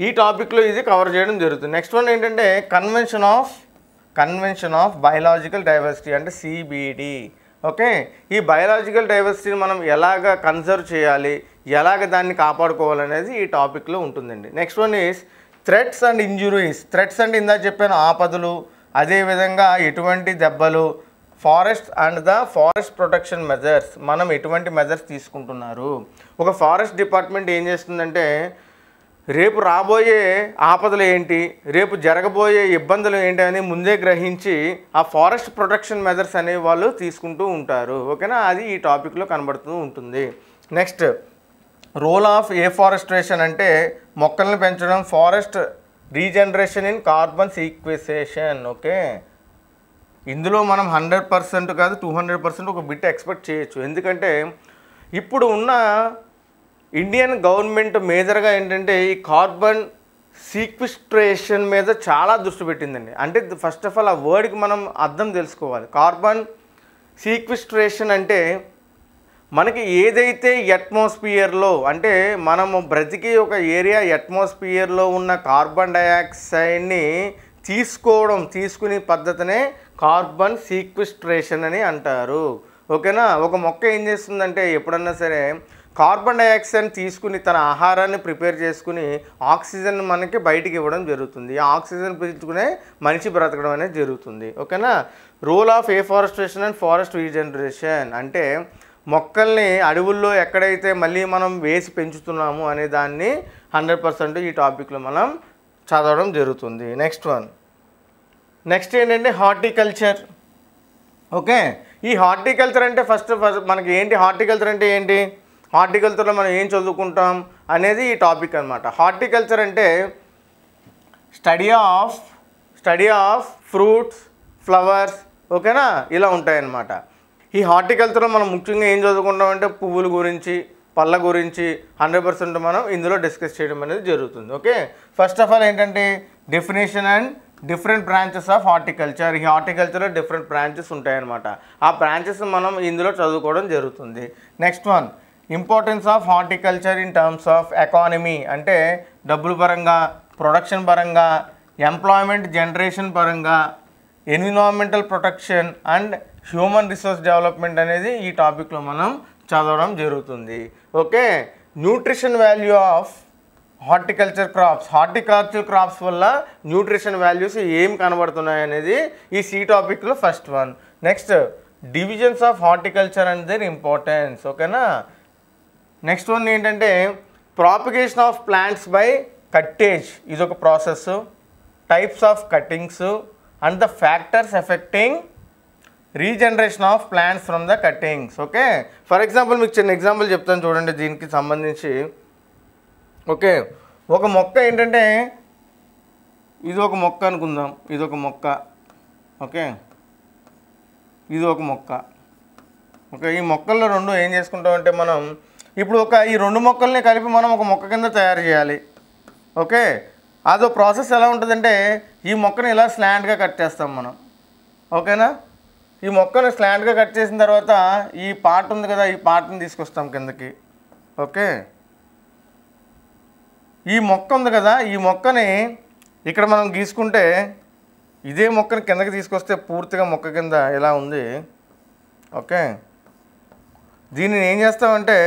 ఈ టాపిక్లో ఇది కవర్ చేయడం జరుగుతుంది. నెక్స్ట్ వన్ ఏంటంటే కన్వెన్షన్ ఆఫ్ బయలాజికల్ డైవర్సిటీ అంటే సిబిడి. ఓకే, ఈ బయలాజికల్ డైవర్సిటీని మనం ఎలాగ కన్సర్వ్ చేయాలి, ఎలాగ దాన్ని కాపాడుకోవాలనేది ఈ టాపిక్లో ఉంటుందండి. Next one is threats and injuries. Threats అంటే ఇందాక చెప్పాను ఆపదలు, అదేవిధంగా ఎటువంటి దెబ్బలు, forest and the forest protection measures, మనం ఎటువంటి మెజర్స్ తీసుకుంటున్నారు. ఒక ఫారెస్ట్ డిపార్ట్మెంట్ ఏం చేస్తుందంటే రేపు రాబోయే ఆపదలు ఏంటి, రేపు జరగబోయే ఇబ్బందులు ఏంటి అని ముందే గ్రహించి ఆ ఫారెస్ట్ ప్రొటెక్షన్ మెజర్స్ అనేవి వాళ్ళు తీసుకుంటూ ఉంటారు. ఓకేనా? అది ఈ టాపిక్లో కనబడుతూ ఉంటుంది. నెక్స్ట్ రోల్ ఆఫ్ ఏఫారెస్ట్రేషన్ అంటే మొక్కల్ని పెంచడం, forest regeneration in carbon sequestration. Okay, ఇందులో మనం 100% కాదు 200% ఒక బిట్ ఎక్స్పెక్ట్ చేయొచ్చు. ఎందుకంటే ఇప్పుడు ఉన్న ఇండియన్ గవర్నమెంట్ మేజర్గా ఏంటంటే ఈ కార్బన్ సీక్వెస్ట్రేషన్ మీద చాలా దృష్టి పెట్టిందండి. అంటే ఫస్ట్ ఆఫ్ ఆల్ ఆ వర్డ్కి మనం అర్థం తెలుసుకోవాలి. కార్బన్ సీక్వెస్ట్రేషన్ అంటే మనకి ఏదైతే అట్మాస్ఫియర్లో అంటే మనము బ్రతికి ఒక ఏరియా అట్మాస్ఫియర్లో ఉన్న కార్బన్ డైఆక్సైడ్ని తీసుకునే పద్ధతినే కార్బన్ సీక్వెస్ట్రేషన్ అని అంటారు. ఓకేనా? ఒక మొక్క ఏం చేస్తుందంటే ఎప్పుడన్నా సరే కార్బన్ డైఆక్సైడ్ తీసుకుని తన ఆహారాన్ని ప్రిపేర్ చేసుకుని ఆక్సిజన్ మనకి బయటికి ఇవ్వడం జరుగుతుంది. ఆ ఆక్సిజన్ పీల్చుకునే మనిషి బ్రతకడం అనేది జరుగుతుంది. ఓకేనా? Role of afforestation and forest regeneration అంటే మొక్కల్ని అడవుల్లో ఎక్కడైతే మళ్ళీ మనం వేసి పెంచుతున్నాము అనే దాన్ని 100% ఈ టాపిక్లో మనం చదవడం జరుగుతుంది. నెక్స్ట్ ఏంటంటే హార్టికల్చర్. ఓకే, ఈ హార్టికల్చర్ అంటే ఫస్ట్ మనకి ఏంటి, హార్టికల్చర్ అంటే ఏంటి, హార్టికల్చర్లో మనం ఏం చదువుకుంటాం అనేది ఈ టాపిక్ అనమాట. హార్టికల్చర్ అంటే స్టడీ ఆఫ్ ఫ్రూట్స్, ఫ్లవర్స్. ఓకేనా? ఇలా ఉంటాయన్నమాట. ఈ హార్టికల్చర్లో మనం ముఖ్యంగా ఏం చదువుకుంటామంటే పువ్వుల గురించి, పళ్ళ గురించి 100% మనం ఇందులో డిస్కస్ చేయడం అనేది జరుగుతుంది. ఓకే, ఫస్ట్ ఆఫ్ ఆల్ ఏంటంటే definition and different branches of horticulture. ఈ హార్టికల్చర్లో డిఫరెంట్ బ్రాంచెస్ ఉంటాయన్నమాట. ఆ బ్రాంచెస్ మనం ఇందులో చదువుకోవడం జరుగుతుంది. Next one importance of horticulture in terms of economy అంటే డబ్బుల పరంగా, ప్రొడక్షన్ పరంగా, ఎంప్లాయ్మెంట్ జనరేషన్ పరంగా, environmental protection and human resource development అనేది ఈ టాపిక్లో మనం చదవడం జరుగుతుంది. Okay, nutrition value of horticulture crops వల్ల న్యూట్రిషన్ వాల్యూస్ ఏం కనబడుతున్నాయి అనేది ఈ సి టాపిక్లో first one. Next divisions of horticulture and their importance. ఓకేనా? నెక్స్ట్ వన్ ఏంటంటే propagation of plants by cuttage, ఇదొక process, types of cuttings and the factors affecting regeneration of plants from the cuttings. Okay, for example మీకు చిన్న example చెప్తాను చూడండి దీనికి సంబంధించి. Okay, ఒక మొక్క ఏంటంటే ఇది ఒక మొక్క అనుకుందాం, ఇదొక మొక్క. ఓకే, ఇది ఒక మొక్క. ఓకే, ఈ మొక్కల్లో రెండు ఏం చేసుకుంటామంటే మనం ఇప్పుడు ఈ రెండు మొక్కల్ని కలిపి మనం ఒక మొక్క కింద తయారు చేయాలి. ఓకే, అదో ప్రాసెస్ ఎలా ఉంటుందంటే ఈ మొక్కని ఇలా స్లాంట్గా కట్ చేస్తాం మనం. ఓకేనా? ఈ మొక్కను స్లాంట్గా కట్ చేసిన తర్వాత ఈ పార్ట్ ఉంది కదా, ఈ పార్ట్ని తీసుకొస్తాం కిందకి. ఓకే, ఈ మొక్క ఉంది కదా, ఈ మొక్కని ఇక్కడ మనం గీసుకుంటే ఇదే మొక్కని కిందకి తీసుకొస్తే పూర్తిగా మొక్క కింద ఇలా ఉంది. ఓకే, దీనిని ఏం చేస్తామంటే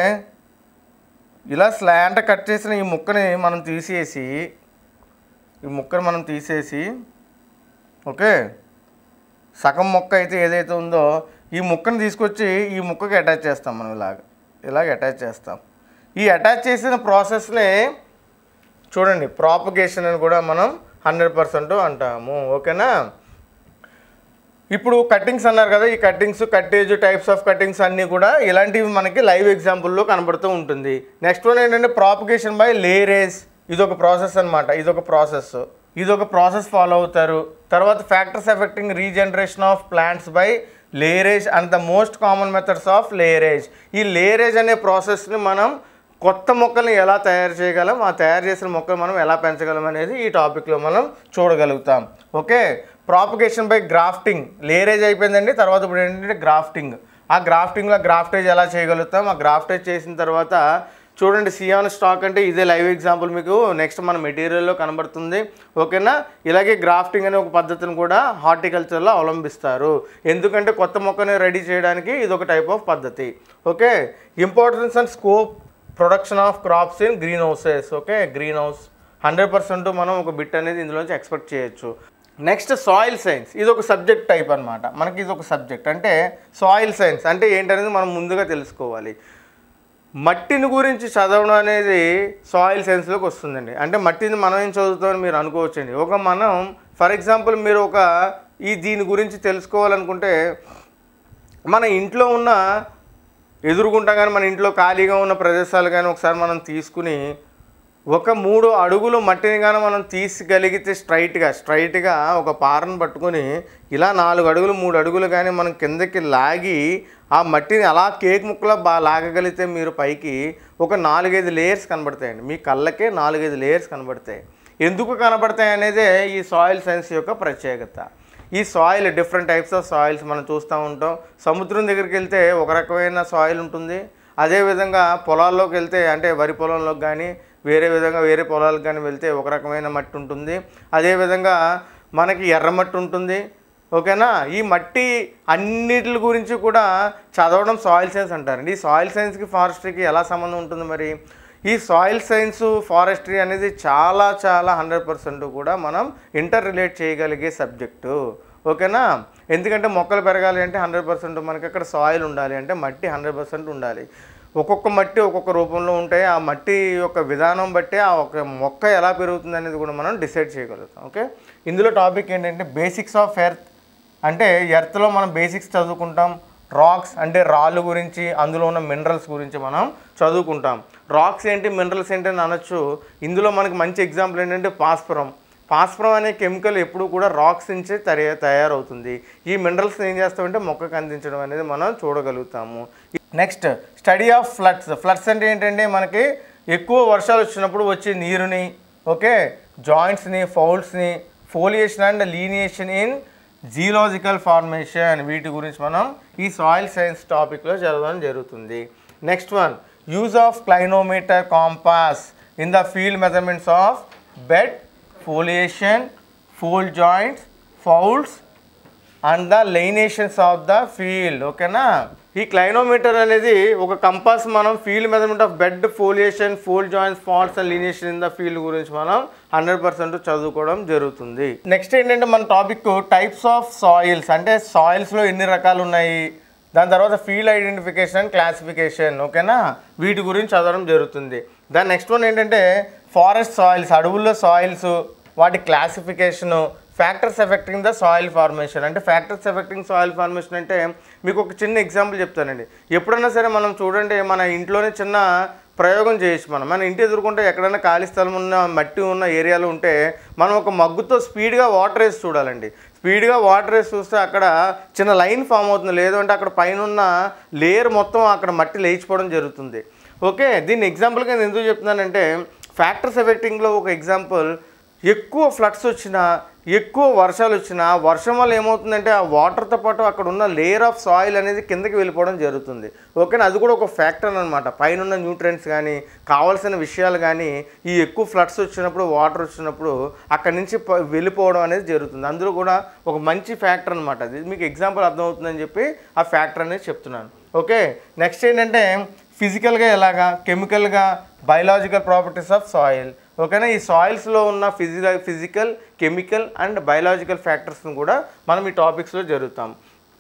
ఇలా స్లాంట్ కట్ చేసిన ఈ ముక్కని మనం తీసేసి ఓకే, సగం ముక్క అయితే ఏదైతే ఉందో ఈ ముక్కను తీసుకొచ్చి ఈ ముక్కకి అటాచ్ చేస్తాం. మనం ఇలాగ అటాచ్ చేస్తాం. ఈ అటాచ్ చేసిన ప్రాసెస్నే చూడండి ప్రాపగేషన్ అని కూడా మనం 100% అంటాము. ఓకేనా. ఇప్పుడు కట్టింగ్స్ అన్నారు కదా, ఈ కట్టేజ్ టైప్స్ ఆఫ్ కట్టింగ్స్ అన్నీ కూడా ఇలాంటివి మనకి లైవ్ ఎగ్జాంపుల్లో కనబడుతూ ఉంటుంది. నెక్స్ట్ వన్ ఏంటంటే ప్రాపగేషన్ బై లేరేజ్. ఇదొక ప్రాసెస్ అనమాట. ఇదొక ప్రాసెస్ ఫాలో అవుతారు. తర్వాత factors affecting regeneration of plants by layerage and the most common methods of layerage. ఈ లేరేజ్ అనే ప్రాసెస్ని మనం కొత్త మొక్కల్ని ఎలా తయారు చేయగలం, ఆ తయారు చేసిన మొక్కలు మనం ఎలా పెంచగలం అనేది ఈ టాపిక్లో మనం చూడగలుగుతాం. Okay. Propagation by grafting. Layerage అయిపోయిందండి. తర్వాత ఇప్పుడు ఏంటంటే గ్రాఫ్టింగ్. ఆ గ్రాఫ్టింగ్లో గ్రాఫ్టేజ్ ఎలా చేయగలుగుతాం, ఆ గ్రాఫ్టేజ్ చేసిన తర్వాత చూడండి సియాన్ స్టాక్ అంటే ఇదే లైవ్ ఎగ్జాంపుల్ మీకు నెక్స్ట్ మన మెటీరియల్లో కనబడుతుంది. ఓకేనా. ఇలాగే గ్రాఫ్టింగ్ అనే ఒక పద్ధతిని కూడా హార్టికల్చర్లో అవలంబిస్తారు. ఎందుకంటే కొత్త మొక్కని రెడీ చేయడానికి ఇదొక టైప్ ఆఫ్ పద్ధతి. Okay. Importance and scope production of crops in green houses. Okay. Green house 100% మనం ఒక బిట్ అనేది ఇందులోంచి ఎక్స్పెక్ట్ చేయొచ్చు. Next soil science. ఇది ఒక సబ్జెక్ట్ టైప్ అనమాట. మనకి ఇది ఒక సబ్జెక్ట్. అంటే సాయిల్ సైన్స్ అంటే ఏంటనేది మనం ముందుగా తెలుసుకోవాలి. మట్టిని గురించి చదవడం అనేది సాయిల్ సైన్స్లోకి వస్తుందండి. అంటే మట్టిని మనం ఏం చదువుతామని మీరు అనుకోవచ్చండి. మనం ఫర్ ఎగ్జాంపుల్ మీరు దీని గురించి తెలుసుకోవాలనుకుంటే మన ఇంట్లో ఉన్న ఎదురుగుంటా కానీ మన ఇంట్లో ఖాళీగా ఉన్న ప్రదేశాలు కానీ ఒకసారి మనం తీసుకుని ఒక 3 అడుగులు మట్టిని కానీ మనం తీసిగలిగితే స్ట్రైట్గా ఒక పారను పట్టుకొని ఇలా 4 అడుగులు 3 అడుగులు కానీ మనం కిందకి లాగి ఆ మట్టిని అలా కేక్ ముక్కలా బాగా లాగగలిగితే మీరు పైకి ఒక 4-5 లేయర్స్ కనబడతాయండి. మీ కళ్ళకే 4-5 లేయర్స్ కనబడతాయి. ఎందుకు కనబడతాయి అనేదే ఈ సాయిల్ సైన్స్ యొక్క ప్రత్యేకత. ఈ soil different types of soils మనం చూస్తూ ఉంటాం. సముద్రం దగ్గరికి వెళ్తే ఒక రకమైన సాయిల్ ఉంటుంది. అదేవిధంగా పొలాల్లోకి వెళ్తే అంటే వరి పొలంలోకి కానీ వేరే పొలాలకు కానీ వెళ్తే ఒక రకమైన మట్టి ఉంటుంది. అదేవిధంగా మనకి ఎర్రమట్టి ఉంటుంది. ఓకేనా. ఈ మట్టి అన్నిటి గురించి కూడా చదవడం సాయిల్ సైన్స్ అంటారండి. ఈ సాయిల్ సైన్స్కి ఫారెస్ట్రీకి ఎలా సంబంధం ఉంటుంది మరి? ఈ సాయిల్ సైన్స్ ఫారెస్ట్రీ అనేది చాలా 100% కూడా మనం ఇంటర్ రిలేట్ చేయగలిగే సబ్జెక్టు. ఓకేనా. ఎందుకంటే మొక్కలు పెరగాలి అంటే 100% మనకి అక్కడ సాయిల్ ఉండాలి, అంటే మట్టి 100% ఉండాలి. ఒక్కొక్క మట్టి ఒక్కొక్క రూపంలో ఉంటాయి. ఆ మట్టి యొక్క విధానం బట్టి ఆ ఒక మొక్క ఎలా పెరుగుతుంది అనేది కూడా మనం డిసైడ్ చేయగలుగుతాం. ఓకే. ఇందులో టాపిక్ ఏంటంటే బేసిక్స్ ఆఫ్ ఎర్త్. అంటే ఎర్త్లో మనం బేసిక్స్ చదువుకుంటాం. రాక్స్ అంటే రాళ్ళు గురించి, అందులో ఉన్న మినరల్స్ గురించి మనం చదువుకుంటాం. రాక్స్ ఏంటి, మినరల్స్ ఏంటి అని అనొచ్చు. ఇందులో మనకి మంచి ఎగ్జాంపుల్ ఏంటంటే పాస్పరం అనే కెమికల్ ఎప్పుడు కూడా రాక్స్ నుంచే తయారవుతుంది. ఈ మినరల్స్ ఏం చేస్తామంటే మొక్కకు అందించడం అనేది మనం చూడగలుగుతాము. నెక్స్ట్ స్టడీ ఆఫ్ ఫ్లడ్స్ అంటే ఏంటంటే మనకి ఎక్కువ వర్షాలు వచ్చినప్పుడు వచ్చే నీరుని, ఓకే, జాయింట్స్ని, ఫౌల్స్ని, foliation and lineation in geological formation, వీటి గురించి మనం ఈ సాయిల్ సైన్స్ టాపిక్లో చదవడం జరుగుతుంది. Next one use of clinometer compass in the field measurements of bed, foliation, fold joints, faults and the lineations of the field. ఓకేనా. ఈ క్లైనోమీటర్ అనేది ఒక కంపాస్. మనం field measurement of bed, foliation, fold joints, faults and lineation in the field గురించి మనం 100% చదువుకోవడం జరుగుతుంది. Next ఏంటంటే మన టాపిక్ టైప్స్ ఆఫ్ సాయిల్స్. అంటే సాయిల్స్లో ఎన్ని రకాలు ఉన్నాయి, దాని తర్వాత ఫీల్డ్ ఐడెంటిఫికేషన్ అండ్ క్లాసిఫికేషన్. ఓకేనా. వీటి గురించి చదవడం జరుగుతుంది. దాని నెక్స్ట్ వన్ ఏంటంటే ఫారెస్ట్ సాయిల్స్, అడవుల్లో సాయిల్స్, వాటి classification, factors affecting the soil formation. అంటే ఫ్యాక్టర్స్ ఎఫెక్టింగ్ సాయిల్ ఫార్మేషన్ అంటే మీకు ఒక చిన్న ఎగ్జాంపుల్ చెప్తానండి. ఎప్పుడైనా సరే మనం చూడండి మన ఇంట్లోనే చిన్న ప్రయోగం చేయొచ్చు. మన ఇంటి ఎదుర్కొంటే ఎక్కడైనా ఖాళీ స్థలం ఉన్న మట్టి ఉన్న ఏరియాలో ఉంటే మనం ఒక మగ్గుతో స్పీడ్గా వాటర్ వేసి చూడాలండి. స్పీడ్గా వాటర్ వేసి చూస్తే అక్కడ చిన్న లైన్ ఫామ్ అవుతుంది. లేదంటే అక్కడ పైన ఉన్న లేయర్ మొత్తం అక్కడ మట్టి లేచిపోవడం జరుగుతుంది. ఓకే. దీన్ని ఎగ్జాంపుల్గా నేను ఎందుకు చెప్తున్నానంటే ఫ్యాక్టర్స్ ఎఫెక్టింగ్లో ఒక ఎగ్జాంపుల్, ఎక్కువ ఫ్లడ్స్ వచ్చినా, ఎక్కువ వర్షాలు వచ్చినా, వర్షం వల్ల ఏమవుతుందంటే ఆ వాటర్తో పాటు అక్కడ ఉన్న లేయర్ ఆఫ్ సాయిల్ అనేది కిందకి వెళ్ళిపోవడం జరుగుతుంది. ఓకేనా. అది కూడా ఒక ఫ్యాక్టర్ అనమాట. పైన ఉన్న న్యూట్రియంట్స్ కానీ కావాల్సిన విషయాలు కానీ ఈ ఎక్కువ ఫ్లడ్స్ వచ్చినప్పుడు, వాటర్ వచ్చినప్పుడు అక్కడి నుంచి వెళ్ళిపోవడం అనేది జరుగుతుంది. అందులో కూడా ఒక మంచి ఫ్యాక్టర్ అనమాట. అది మీకు ఎగ్జాంపుల్ అర్థమవుతుందని చెప్పి ఆ ఫ్యాక్టర్ అనేది చెప్తున్నాను. ఓకే. నెక్స్ట్ ఏంటంటే ఫిజికల్గా ఎలాగా, కెమికల్గా, బయలాజికల్ ప్రాపర్టీస్ ఆఫ్ సాయిల్. ఓకేనా, ఈ సాయిల్స్లో ఉన్న ఫిజికల్, కెమికల్ అండ్ బయలాజికల్ ఫ్యాక్టర్స్ని కూడా మనం ఈ టాపిక్స్లో జరుగుతాం.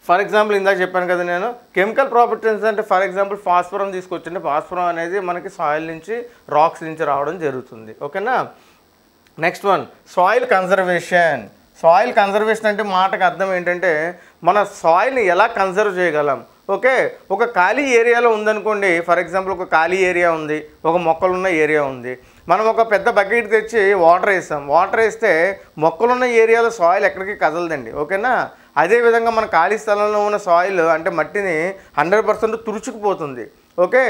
ఫర్ ఎగ్జాంపుల్ ఇందాక చెప్పాను కదా నేను, కెమికల్ ప్రాపర్టీస్ అంటే ఫర్ ఎగ్జాంపుల్ ఫాస్ఫరం తీసుకొచ్చింటే ఫాస్ఫరం అనేది మనకి సాయిల్ నుంచి, రాక్స్ నుంచి రావడం జరుగుతుంది. ఓకేనా. Next one, soil conservation. Soil conservation అంటే మాటకు అర్థం ఏంటంటే మన సాయిల్ని ఎలా కన్జర్వ్ చేయగలం. ఓకే, ఒక ఖాళీ ఏరియాలో ఉందనుకోండి, ఫర్ ఎగ్జాంపుల్ ఒక ఖాళీ ఏరియా ఉంది, ఒక మొక్కలున్న ఏరియా ఉంది, మనం ఒక పెద్ద బకెట్ తెచ్చి వాటర్ వేస్తాం. వాటర్ వేస్తే మొక్కలున్న ఏరియాలో సాయిల్ ఎక్కడికి కదలదండి. ఓకేనా. అదేవిధంగా మన ఖాళీ స్థలంలో ఉన్న సాయిల్ అంటే మట్టిని 100% తుడుచుకుపోతుంది. ఓకే,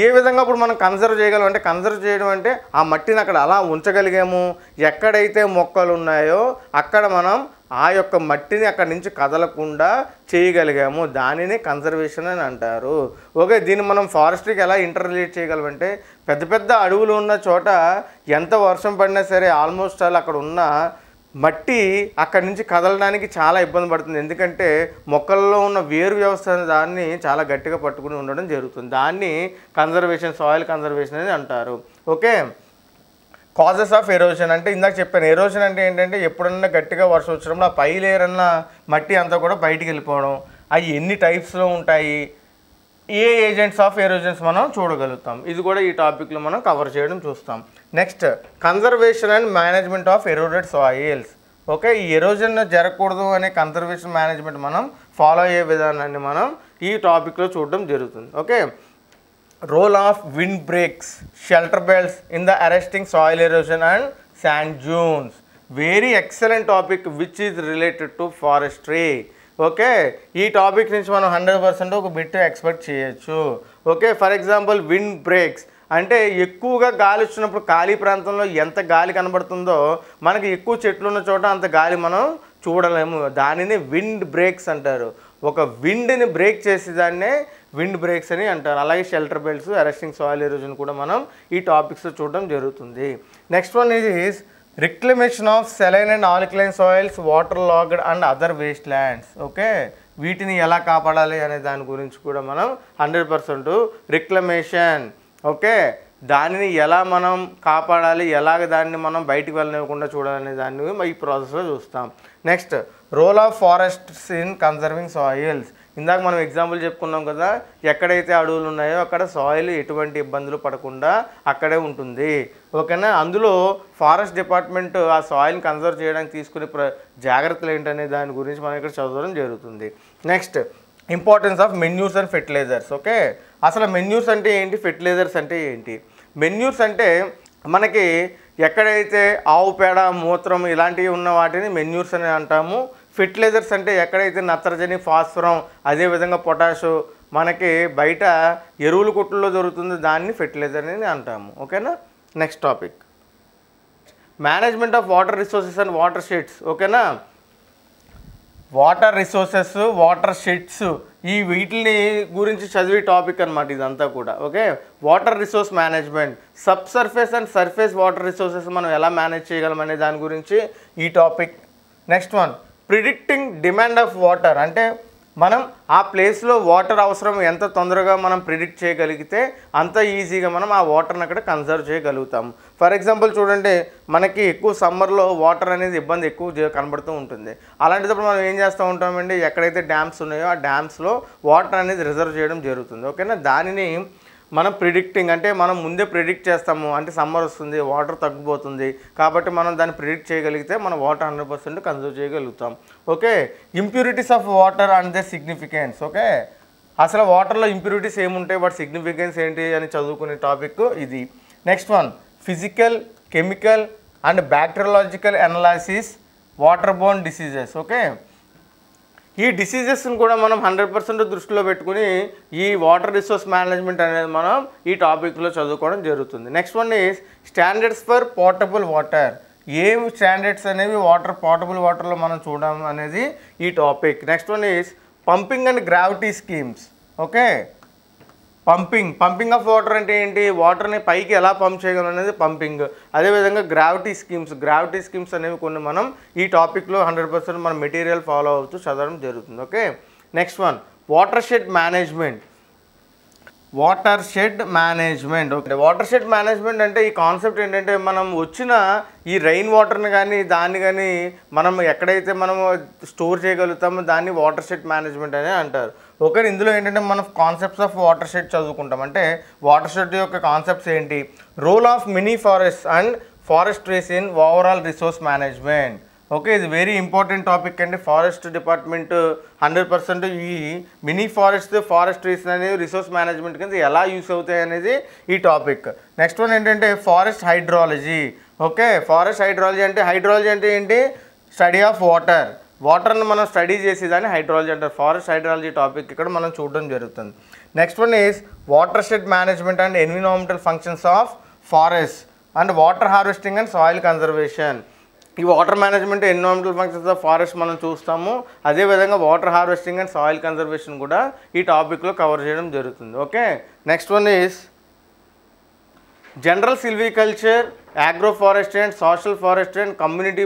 ఏ విధంగా ఇప్పుడు మనం కన్జర్వ్ చేయగలం అంటే, కన్జర్వ్ చేయడం అంటే ఆ మట్టిని అక్కడ అలా ఉంచగలిగాము, ఎక్కడైతే మొక్కలు ఉన్నాయో అక్కడ మనం ఆ యొక్క మట్టిని అక్కడి నుంచి కదలకుండా చేయగలిగాము, దానిని కన్జర్వేషన్ అని అంటారు. ఓకే, దీన్ని మనం ఫారెస్ట్రీకి ఎలా ఇంటర్రిలేట్ చేయగలమంటే, పెద్ద పెద్ద అడవులు ఉన్న చోట ఎంత వర్షం పడినా సరే ఆల్మోస్ట్ ఆల్ అక్కడ ఉన్న మట్టి అక్కడి నుంచి కదలడానికి చాలా ఇబ్బంది పడుతుంది. ఎందుకంటే మొక్కల్లో ఉన్న వేరు వ్యవస్థ దాన్ని చాలా గట్టిగా పట్టుకుని ఉండడం జరుగుతుంది. దాన్ని కన్జర్వేషన్, సాయిల్ కన్జర్వేషన్ అని అంటారు. ఓకే, కాజెస్ ఆఫ్ ఎరోజన్ అంటే ఇందాక చెప్పాను. ఎరోజన్ అంటే ఏంటంటే ఎప్పుడన్నా గట్టిగా వర్షం వచ్చినప్పుడు ఆ పై లేయర్ అన్న మట్టి అంతా కూడా బయటికి వెళ్ళిపోవడం. అవి ఎన్ని టైప్స్లో ఉంటాయి, ఏ ఏజెంట్స్ ఆఫ్ ఎరోజన్స్ మనం చూడగలుగుతాం, ఇది కూడా ఈ టాపిక్లో మనం కవర్ చేయడం చూస్తాం. Next, conservation and management of eroded soils. Okay, ఈ ఎరోజన్ జరగకూడదు అనే కన్జర్వేషన్ మేనేజ్మెంట్ మనం ఫాలో అయ్యే విధానాన్ని మనం ఈ టాపిక్లో చూడడం జరుగుతుంది. Okay, role of wind breaks, shelter belts in the arresting soil erosion and sand dunes. Very excellent topic which is related to forestry. Okay, ఈ టాపిక్ నుంచి మనం 100% ఒక బిట్ ఎక్స్పెక్ట్ చేయొచ్చు. Okay, for example wind breaks అంటే ఎక్కువగా గాలి వచ్చినప్పుడు ఖాళీ ప్రాంతంలో ఎంత గాలి కనబడుతుందో మనకి ఎక్కువ చెట్లు ఉన్న చోట అంత గాలి మనం చూడలేము, దానిని విండ్ బ్రేక్స్ అంటారు. ఒక విండ్ని బ్రేక్ చేసేదాన్నే విండ్ బ్రేక్స్ అని అంటారు. అలాగే shelter belts, arresting soil erosion కూడా మనం ఈ టాపిక్స్లో చూడడం జరుగుతుంది. Next one is reclamation of saline and alkaline soils, water logged and other waste lands. Okay, వీటిని ఎలా కాపాడాలి అనే దాని గురించి కూడా మనం 100% రిక్లమేషన్. ఓకే, దానిని ఎలా మనం కాపాడాలి, ఎలాగ దాన్ని మనం బయటికి వెళ్ళనివ్వకుండా చూడాలనే దాన్ని ఈ ప్రాసెస్లో చూస్తాం. Next, role of forests in conserving soils. ఇందాక మనం ఎగ్జాంపుల్ చెప్పుకున్నాం కదా, ఎక్కడైతే అడవులు ఉన్నాయో అక్కడ సాయిల్ ఎటువంటి ఇబ్బందులు పడకుండా అక్కడే ఉంటుంది. ఓకేనా, అందులో ఫారెస్ట్ డిపార్ట్మెంట్ ఆ సాయిల్ని కన్జర్వ్ చేయడానికి తీసుకునే జాగ్రత్తలు ఏంటనే దాని గురించి మనం ఇక్కడ చదవడం జరుగుతుంది. Next, importance of manures and fertilizers. Okay, అసలు మెన్యూర్స్ అంటే ఏంటి, ఫెర్టిలైజర్స్ అంటే ఏంటి? మెన్యూర్స్ అంటే మనకి ఎక్కడైతే ఆవు పేడ, మూత్రం ఇలాంటివి ఉన్న వాటిని మెన్యూర్స్ అని అంటాము. ఫెర్టిలైజర్స్ అంటే ఎక్కడైతే నత్రజని, ఫాస్ఫరం, అదేవిధంగా పొటాషు మనకి బయట ఎరువుల కొట్టుల్లో దొరుకుతుందో దాన్ని ఫెర్టిలైజర్ అని అంటాము. ఓకేనా. Next topic, management of water resources and water sheds. ఓకేనా, వాటర్ రిసోర్సెస్, వాటర్ షెడ్స్, ఈ వీటిని గురించి చదివే టాపిక్ అనమాట ఇదంతా కూడా. Okay, water resource management, sub surface and surface water resources మనం ఎలా మేనేజ్ చేయగలం అనే దాని గురించి ఈ topic. Next one, predicting demand of water అంటే మనం ఆ ప్లేస్లో వాటర్ అవసరం ఎంత తొందరగా మనం ప్రిడిక్ట్ చేయగలిగితే అంత ఈజీగా మనం ఆ వాటర్ని అక్కడ కన్సర్వ్ చేయగలుగుతాం. ఫర్ ఎగ్జాంపుల్ చూడండి, మనకి ఎక్కువ సమ్మర్లో వాటర్ అనేది ఇబ్బంది ఎక్కువ కనబడుతూ ఉంటుంది. అలాంటిప్పుడు మనం ఏం చేస్తూ ఉంటామండి, ఎక్కడైతే డ్యామ్స్ ఉన్నాయో ఆ డ్యామ్స్లో వాటర్ అనేది రిజర్వ్ చేయడం జరుగుతుంది. ఓకేనా, దానిని మనం ప్రిడిక్టింగ్ అంటే మనం ముందే ప్రిడిక్ట్ చేస్తాము. అంటే సమ్మర్ వస్తుంది, వాటర్ తగ్గిపోతుంది కాబట్టి మనం దాన్ని ప్రిడిక్ట్ చేయగలిగితే మనం వాటర్ 100% కన్సర్వ్ చేయగలుగుతాం. Okay, impurities of water and the significance. Okay, అసలు వాటర్లో ఇంప్యూరిటీస్ ఏముంటాయి, వాటి సిగ్నిఫికెన్స్ ఏంటి అని చదువుకునే టాపిక్ ఇది. Next one, physical, chemical and bacteriological analysis water borne diseases. Okay, ఈ డిసీజెస్ని కూడా మనం 100% దృష్టిలో పెట్టుకుని ఈ వాటర్ రిసోర్స్ మేనేజ్మెంట్ అనేది మనం ఈ టాపిక్లో చదువుకోవడం జరుగుతుంది. Next one is standards for portable water. ఏం స్టాండర్డ్స్ అనేవి పోర్టబుల్ వాటర్లో మనం చూడడం అనేది ఈ topic. Next one is pumping and gravity schemes. Okay, pumping of water అంటే ఏంటి, వాటర్ని పైకి ఎలా పంప్ చేయగలం అనేది పంపింగ్. అదేవిధంగా గ్రావిటీ స్కీమ్స్ అనేవి కొన్ని మనం ఈ టాపిక్లో 100% మన మెటీరియల్ ఫాలో అవుతూ చదవడం జరుగుతుంది. Okay, next one, water shed management. Water shed management. Okay, water shed management అంటే ఈ కాన్సెప్ట్ ఏంటంటే మనం వచ్చిన ఈ రెయిన్ వాటర్ని కానీ దాన్ని కానీ మనం ఎక్కడైతే మనం స్టోర్ చేయగలుగుతామో దాన్ని వాటర్ షెడ్ మేనేజ్మెంట్ అని అంటారు. ఓకే, ఇందులో ఏంటంటే మనం కాన్సెప్ట్స్ ఆఫ్ వాటర్ షెడ్ చదువుకుంటాం. అంటే వాటర్ షెడ్ యొక్క కాన్సెప్ట్స్ ఏంటి, role of mini forest and forest trees in overall resource management. Okay, ఇది వెరీ ఇంపార్టెంట్ టాపిక్ అండి. ఫారెస్ట్ డిపార్ట్మెంట్ 100% ఈ మినీ ఫారెస్ట్ ట్రీస్ అనేది రిసోర్స్ మేనేజ్మెంట్ కింద ఎలా యూస్ అవుతాయి అనేది ఈ టాపిక్. నెక్స్ట్ వన్ ఏంటంటే forest hydrology. Okay, forest hydrology అంటే ఏంటి, స్టడీ ఆఫ్ వాటర్ని మనం స్టడీ చేసేదాన్ని హైడ్రాలజీ అంటారు. ఫారెస్ట్ హైడ్రాలజీ టాపిక్ ఇక్కడ మనం చూడడం జరుగుతుంది. Next one is watershed management and environmental functions of forest and water harvesting and soil conservation. ఈ water management environmental functions of forest మనం చూస్తాము. అదేవిధంగా water harvesting and soil conservation కూడా ఈ టాపిక్లో కవర్ చేయడం జరుగుతుంది. Okay, next one is general silviculture, agroforestry and social forestry and community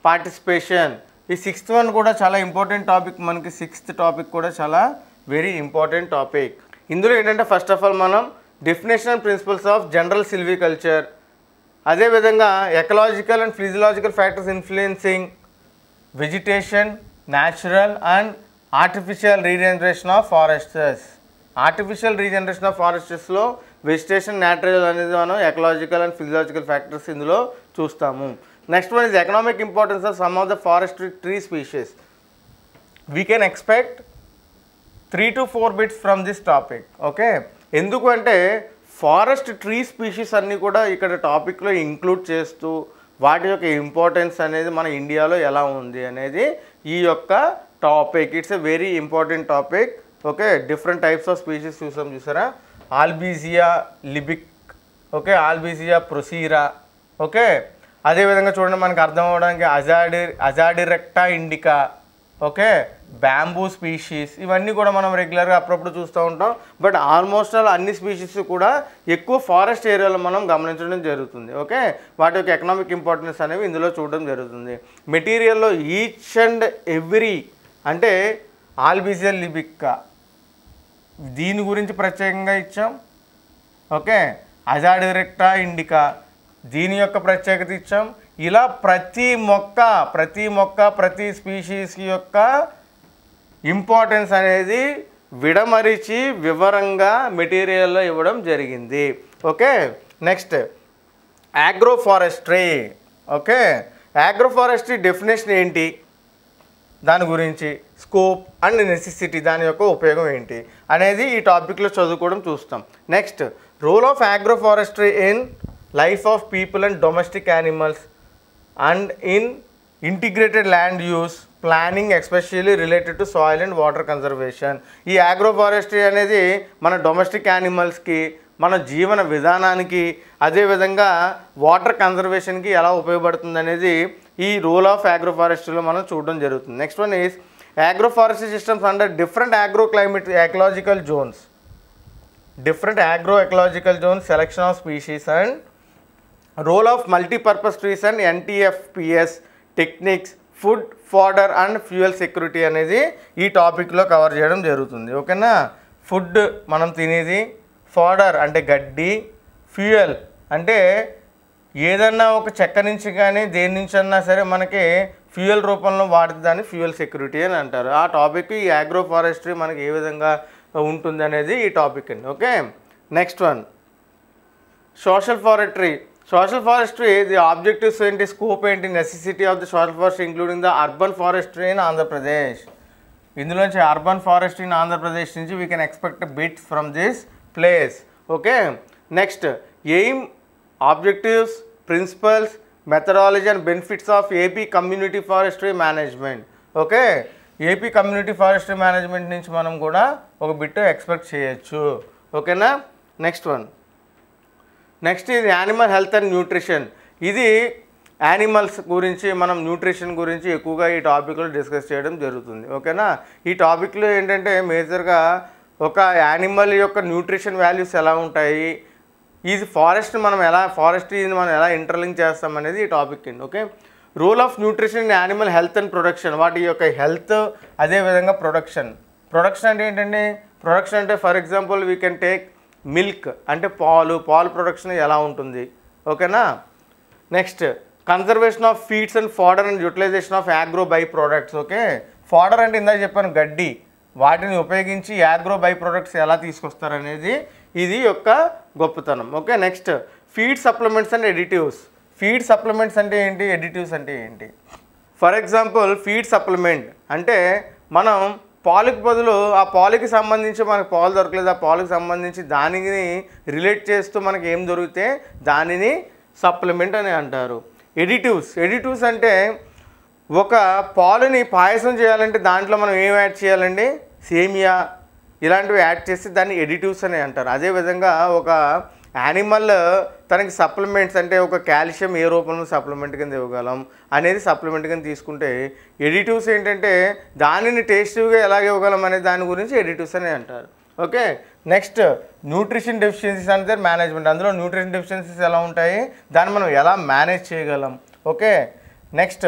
participation. ఈ 6th వన్ కూడా చాలా ఇంపార్టెంట్ టాపిక్. మనకి 6th టాపిక్ కూడా చాలా వెరీ ఇంపార్టెంట్ టాపిక్. ఇందులో ఏంటంటే ఫస్ట్ ఆఫ్ ఆల్ మనం definition and principles of general silviculture, అదేవిధంగా ecological and physiological factors influencing vegetation, natural and artificial regeneration of forests. Artificial regeneration of ఫారెస్ట్స్లో vegetation, natural అనేది మనం ecological and physiological factors ఇందులో చూస్తాము. Next one is economic importance of some of the forest tree species. We can expect 3 to 4 bits from this topic. Okay, ఎందుకు అంటే forest tree species అన్నీ కూడా ఇక్కడ టాపిక్లో ఇంక్లూడ్ చేస్తూ వాటి యొక్క ఇంపార్టెన్స్ అనేది మన ఇండియాలో ఎలా ఉంది అనేది ఈ యొక్క topic. It's a very important topic. Okay, different types of species చూసారా, ఆల్బీజియా లిబిక్, ఓకే, ఆల్బీజియా ప్రొసీరా. ఓకే, అదేవిధంగా చూడండి మనకు అర్థం అవ్వడానికి అజాడిరెక్టా ఇండికా, ఓకే, బ్యాంబూ స్పీషీస్, ఇవన్నీ కూడా మనం రెగ్యులర్గా అప్పుడప్పుడు చూస్తూ ఉంటాం. బట్ ఆల్మోస్ట్ ఆల్ అన్ని స్పీషీస్ కూడా ఎక్కువ ఫారెస్ట్ ఏరియాలో మనం గమనించడం జరుగుతుంది. ఓకే, వాటి యొక్క ఎకనామిక్ ఇంపార్టెన్స్ అనేవి ఇందులో చూడడం జరుగుతుంది. మెటీరియల్లో ఈచ్ అండ్ ఎవ్రీ అంటే ఆల్బీజియా లిబికా దీని గురించి ప్రత్యేకంగా ఇచ్చాం. ఓకే, అజాడిరెక్టా ఇండికా దీని యొక్క ప్రత్యేకత ఇచ్చాం. ఇలా ప్రతి మొక్క ప్రతి స్పీషీస్ యొక్క ఇంపార్టెన్స్ అనేది విడమరిచి వివరంగా మెటీరియల్లో ఇవ్వడం జరిగింది. Okay, next agro forestry. Okay, agro forestry definition ఏంటి, దాని గురించి స్కోప్ అండ్ నెసెసిటీ, దాని యొక్క ఉపయోగం ఏంటి అనేది ఈ టాపిక్లో చదువుకోవడం చూస్తాం. Next role of agroforestry in life of people and domestic animals and in integrated land use planning especially related to soil and water conservation. ఈ అగ్రో ఫారెస్ట్రీ అనేది మన డొమెస్టిక్ యానిమల్స్కి, మన జీవన విధానానికి, అదేవిధంగా వాటర్ కన్జర్వేషన్కి ఎలా ఉపయోగపడుతుంది అనేది ఈ రోల్ ఆఫ్ అగ్రో ఫారెస్ట్రీలో మనం చూడడం జరుగుతుంది. Next one is agroforestry systems under different agro climate ecological zones, selection of species and role of multipurpose trees and NTFPS techniques, food, fodder and fuel security అనేది ఈ టాపిక్లో cover చేయడం జరుగుతుంది. ఓకేనా, ఫుడ్ మనం తినేది, ఫాడర్ అంటే గడ్డి, ఫ్యూయల్ అంటే ఏదన్నా ఒక చెక్క నుంచి కానీ దేని నుంచి అన్నా సరే మనకి ఫ్యూయల్ రూపంలో వాడితే దాన్ని ఫ్యూయల్ సెక్యూరిటీ అని అంటారు. ఆ టాపిక్ ఈ అగ్రో ఫారెస్ట్రీ మనకి ఏ విధంగా ఉంటుంది అనేది ఈ టాపిక్ అండి. Okay, next one social forestry the objectives ఏంటి, స్కోప్ ఏంటి, necessity of the social forestry including the urban forestry in Andhra Pradesh. ఇందులోంచి అర్బన్ ఫారెస్ట్రీ ఇన్ ఆంధ్రప్రదేశ్ నుంచి we can expect bits from this place. Okay, next aim, objectives, principles, methodology and benefits of AP community forestry management. Okay, AP community forestry management నుంచి మనం కూడా ఒక bit expect చేయొచ్చు. ఓకేనా, next ఇది animal health and nutrition. ఇది animals గురించి మనం న్యూట్రిషన్ గురించి ఎక్కువగా ఈ టాపిక్లో డిస్కస్ చేయడం జరుగుతుంది. ఓకేనా, ఈ టాపిక్లో ఏంటంటే మేజర్గా ఒక యానిమల్ యొక్క న్యూట్రిషన్ వాల్యూస్ ఎలా ఉంటాయి, ఈ ఫారెస్ట్ని మనం ఎలా ఇంటర్లింక్ చేస్తాం అనేది ఈ టాపిక్ అండి. Okay, role of nutrition in animal health and production, వాటి యొక్క హెల్త్ అదేవిధంగా ప్రొడక్షన్ అంటే ఏంటండి, ప్రొడక్షన్ అంటే for example we can take milk అంటే పాలు ప్రొడక్షన్ ఎలా ఉంటుంది, ఓకేనా. Next conservation of feeds and fodder and utilization of agro by products. Okay, fodder అంటే ఇందాక చెప్పాను గడ్డి, వాటిని ఉపయోగించి యాగ్రో బై ప్రోడక్ట్స్ ఎలా తీసుకొస్తారనేది ఇది యొక్క గొప్పతనం. Okay, next feed supplements and additives. Feed supplements అంటే ఏంటి, ఎడిటివ్స్ అంటే ఏంటి? ఫర్ ఎగ్జాంపుల్ ఫీడ్ సప్లిమెంట్ అంటే మనం పాలుకి బదులు ఆ పాలుకి సంబంధించి మనకు పాలు దొరకలేదు, ఆ పాలుకి సంబంధించి దానిని రిలేట్ చేస్తూ మనకి ఏం దొరికితే దానిని సప్లిమెంట్ అని అంటారు. ఎడిటివ్స్ అంటే ఒక పాలుని పాయసం చేయాలంటే దాంట్లో మనం ఏం యాడ్ చేయాలండి, సేమియా ఇలాంటివి యాడ్ చేసి దాన్ని ఎడిటివ్స్ అని అంటారు. అదేవిధంగా ఒక యానిమల్ తనకి సప్లిమెంట్స్ అంటే ఒక కాల్షియం ఏ రూపంలో సప్లిమెంట్ కింద ఇవ్వగలం అనేది సప్లిమెంట్ కింద తీసుకుంటే, ఎడిటివ్స్ ఏంటంటే దానిని టేస్టీగా ఎలాగ ఇవ్వగలం అనే దాని గురించి ఎడిటివ్స్ అని అంటారు. ఓకే, నెక్స్ట్ న్యూట్రిషన్ డెఫిషియన్సీస్ అంటే మేనేజ్మెంట్. అందులో న్యూట్రిషన్ డెఫిషియన్సీస్ ఎలా ఉంటాయి, దాన్ని మనం ఎలా మేనేజ్ చేయగలం. Okay, next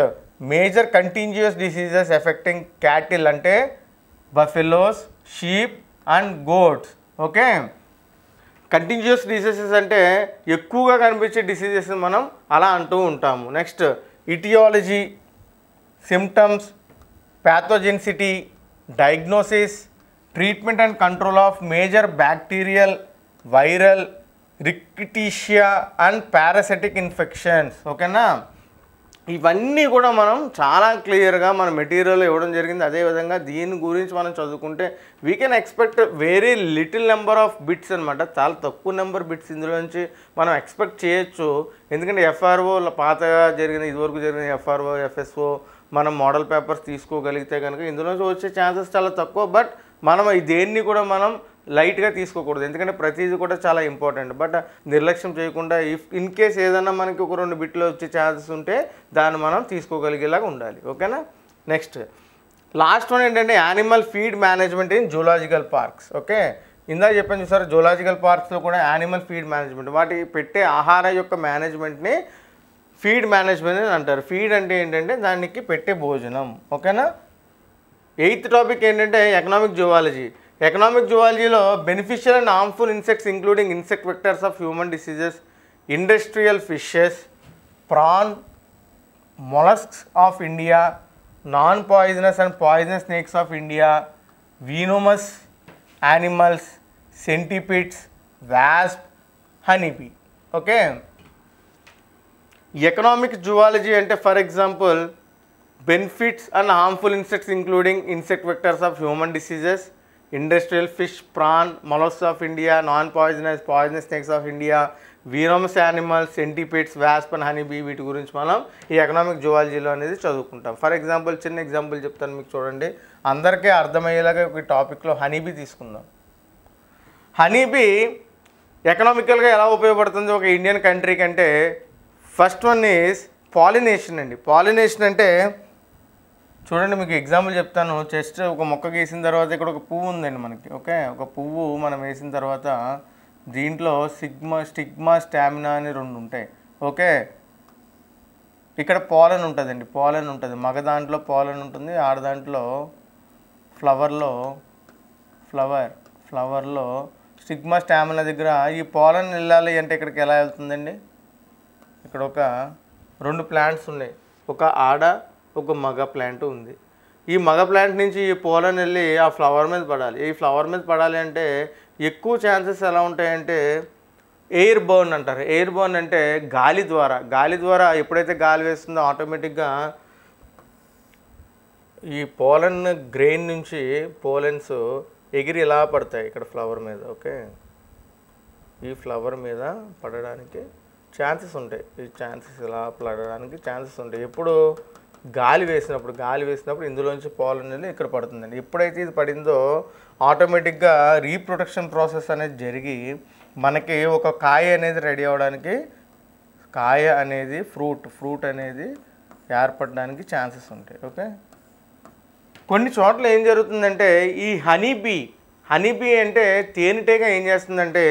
major continuous diseases affecting cattle అంటే buffaloes, sheep and goats. Okay, continuous diseases అంటే ఎక్కువగా కనిపించే డిసీజెస్ మనం అలా అంటూ ఉంటాము. Next aetiology, symptoms, pathogenicity, diagnosis, treatment and control of major bacterial, viral, rickettsia and parasitic infections. ఓకేనా, ఇవన్నీ కూడా మనం చాలా క్లియర్గా మన మెటీరియల్ ఇవ్వడం జరిగింది. అదేవిధంగా దీని గురించి మనం చదువుకుంటే we can expect very little number of bits అనమాట. చాలా తక్కువ నెంబర్ బిట్స్ ఇందులో నుంచి మనం ఎక్స్పెక్ట్ చేయొచ్చు. ఎందుకంటే ఎఫ్ఆర్ఓ పాతగా జరిగిన ఇదివరకు జరిగిన ఎఫ్ఆర్ఓ, ఎఫ్ఎస్ఓ మనం మోడల్ పేపర్స్ తీసుకోగలిగితే కనుక ఇందులో నుంచి వచ్చే ఛాన్సెస్ చాలా తక్కువ. బట్ మనం దేన్ని కూడా మనం లైట్గా తీసుకోకూడదు, ఎందుకంటే ప్రతిదీ కూడా చాలా ఇంపార్టెంట్. బట్ నిర్లక్ష్యం చేయకుండా ఇన్ కేస్ ఏదైనా మనకి ఒక 2 బిట్లు వచ్చే ఛాన్సెస్ ఉంటే దాన్ని మనం తీసుకోగలిగేలాగా ఉండాలి. ఓకేనా, నెక్స్ట్ లాస్ట్ వన్ ఏంటంటే animal feed management in zoological parks. Okay, ఇందాక చెప్పాను చూసారు, జూలాజికల్ పార్క్స్లో కూడా యానిమల్ ఫీడ్ మేనేజ్మెంట్, వాటి పెట్టే ఆహార యొక్క మేనేజ్మెంట్ని ఫీడ్ మేనేజ్మెంట్ అని అంటారు. ఫీడ్ అంటే ఏంటంటే దానికి పెట్టే భోజనం. ఓకేనా, 8th టాపిక్ ఏంటంటే ఎకనామిక్ జువాలజీ. ఎకనామిక్ జువాలజీలో beneficial and harmful insects including insect vectors of human diseases, industrial fishes, prawn, molluscs of India, non poisonous and poisonous snakes of India, venomous animals, centipedes, wasp, honeybee. Okay, economic zoology అంటే for example benefits and harmful insects including insect vectors of human diseases, industrial fish, prawn, molluscs of India, non poisonous snakes of India, venomous animals, centipedes, wasp and honeybee, వీటి గురించి మనం ఈ economic జువాలజీలో అనేది చదువుకుంటాం. For example చిన్న example చెప్తాను మీకు, చూడండి, అందరికీ అర్థమయ్యేలాగా ఒక టాపిక్లో హనీబీ తీసుకుందాం. హనీబీ ఎకనామికల్గా ఎలా ఉపయోగపడుతుంది ఒక ఇండియన్ కంట్రీ కంటే, ఫస్ట్ వన్ ఈజ్ పాలినేషన్ అండి. పాలినేషన్ అంటే చూడండి, మీకు ఎగ్జాంపుల్ చెప్తాను. జస్ట్ ఒక మొక్క వేసిన తర్వాత ఇక్కడ ఒక పువ్వు ఉందండి మనకి. ఓకే, ఒక పువ్వు మనం వేసిన తర్వాత దీంట్లో స్టిగ్మా, స్టామినా అని 2 ఉంటాయి. ఓకే, ఇక్కడ పాలన్ ఉంటుందండి, పాలన్ ఉంటుంది. మగ దాంట్లో పాలన్ ఉంటుంది, ఆడ దాంట్లో ఫ్లవర్లో స్టిగ్మా, స్టామినా దగ్గర ఈ పాలన్ వెళ్ళాలి అంటే ఇక్కడికి ఎలా వెళ్తుందండి, ఇక్కడ ఒక 2 ప్లాంట్స్ ఉన్నాయి, ఒక ఆడ ఒక మగ ప్లాంట్ ఉంది. ఈ మగ ప్లాంట్ నుంచి ఈ పోలన్ వెళ్ళి ఆ ఫ్లవర్ మీద పడాలి. ఈ ఫ్లవర్ మీద పడాలి అంటే ఎక్కువ ఛాన్సెస్ ఎలా ఉంటాయంటే ఎయిర్ బర్న్ అంటారు. ఎయిర్ బర్న్ అంటే గాలి ద్వారా ఎప్పుడైతే గాలి వేస్తుందో ఆటోమేటిక్గా ఈ పోలన్ గ్రెయిన్ నుంచి పోలెన్స్ ఎగిరి ఇలా పడతాయి ఇక్కడ ఫ్లవర్ మీద. ఓకే, ఈ ఫ్లవర్ మీద పడడానికి ఛాన్సెస్ ఉంటాయి. ఈ ఛాన్సెస్ ఇలా పడడానికి ఛాన్సెస్ ఉంటాయి ఎప్పుడు గాలి వేసినప్పుడు ఇందులోంచి పోలన్ అనేది ఇక్కడ పడుతుందండి. ఎప్పుడైతే ఇది పడిందో ఆటోమేటిక్గా రీప్రొడక్షన్ ప్రాసెస్ అనేది జరిగి మనకి ఒక కాయ అనేది రెడీ అవ్వడానికి, కాయ అనేది ఫ్రూట్ అనేది ఏర్పడడానికి ఛాన్సెస్ ఉంటాయి. ఓకే, కొన్ని చోట్ల ఏం జరుగుతుందంటే ఈ హనీబీ అంటే తేనెటీగ ఏం చేస్తుందంటే